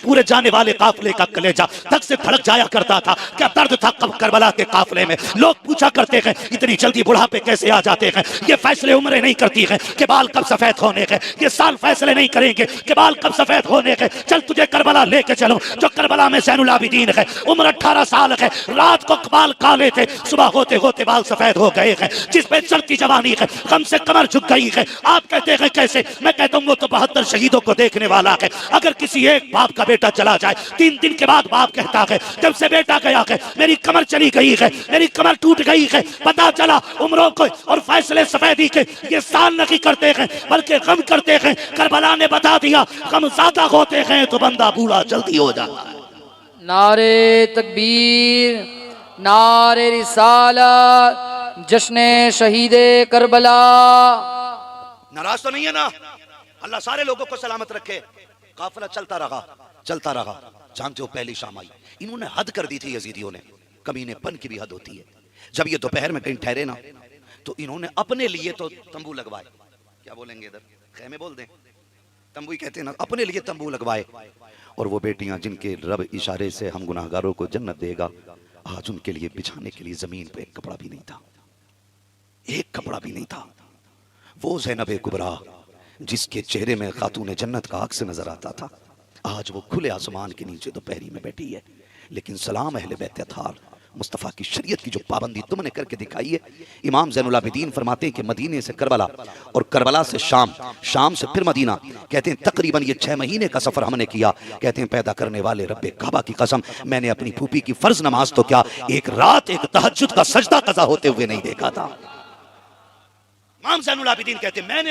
पूरे जाने वाले काफिले का कलेजा धक से धड़क जाया करता था। क्या दर्द था करबला के काफिले में। लोग पूछा करते हैं, इतनी जल्दी बुढ़ापे कैसे आ जाते हैं। ये फैसले उम्रें नहीं करती है कि बाल कब सफेद होने के, ये साल फैसले नहीं करेंगे कि बाल कब सफेद होने के। चल तुझे करबला लेके चलो, जो करबला में ज़ैनुल आबिदीन है, उम्र 18 साल है, रात को बाल काले थे, सुबह होते होते बाल सफेद हो गए हैं, जिस पे चढ़ती जवानी है, गम से कमर झुक गई है। आप कहते हैं कैसे? मैं कहता हूँ वो तो 72 शहीदों को देखने वाला है। अगर किसी एक बाप का बेटा चला जाए, 3 दिन के बाद बाप कहता है, जब से बेटा गया है मेरी कमर चली गई है, मेरी कमर टूट गई है। पता चला उम्रों को और फैसले सफेदी के ये साल नहीं करते हैं, बल्कि गम करते हैं। करबला ने बता दिया, गम ज्यादा होते हैं तो बंदा बूढ़ा जल्दी हो जाता है। नारे तकबीर, नारे रिसालत, जश्ने शहीदे करबला। नाराज तो नहीं है ना? अल्लाह सारे लोगों को सलामत रखे। काफिला चलता रहा। जानते हो, पहली शाम आई, इन्होंने हद कर दी थी यजीदियों ने। कमीनेपन की भी हद होती है। जब ये दोपहर में कहीं ठहरे ना, तो इन्होंने अपने लिए तो तंबू लगवाए। क्या बोलेंगे इधर? खेमे बोल दें, तंबू ही कहते हैं ना। अपने लिए तंबू लगवाए। और वो बेटियां जिनके रब इशारे से हम गुनाहगारों को जन्नत देगा, आज उनके लिए बिछाने के लिए जमीन पे एक कपड़ा भी नहीं था, एक कपड़ा भी नहीं था। वो ज़ैनब कुबरा जिसके चेहरे में खातून जन्नत का अक्स नजर आता था, आज वो खुले आसमान के नीचे दोपहरी में बैठी है। लेकिन सलाम अहले बैत अतार, मुस्तफ़ा की शरीयत की जो पाबंदी तुमने करके दिखाई है। इमाम ज़ैनुल आबिदीन फरमाते हैं कि मदीने से करबला और करबला से शाम, शाम से फिर मदीना, कहते हैं तकरीबन ये 6 महीने का सफर हमने किया। कहते हैं पैदा करने वाले रब्बे काबा की कसम, मैंने अपनी फूफी की फर्ज नमाज तो क्या, एक रात एक तहज्जुद का सजदा कज़ा होते हुए नहीं देखा था। इमाम ज़ैनुल आबिदीन कहते हैं मैंने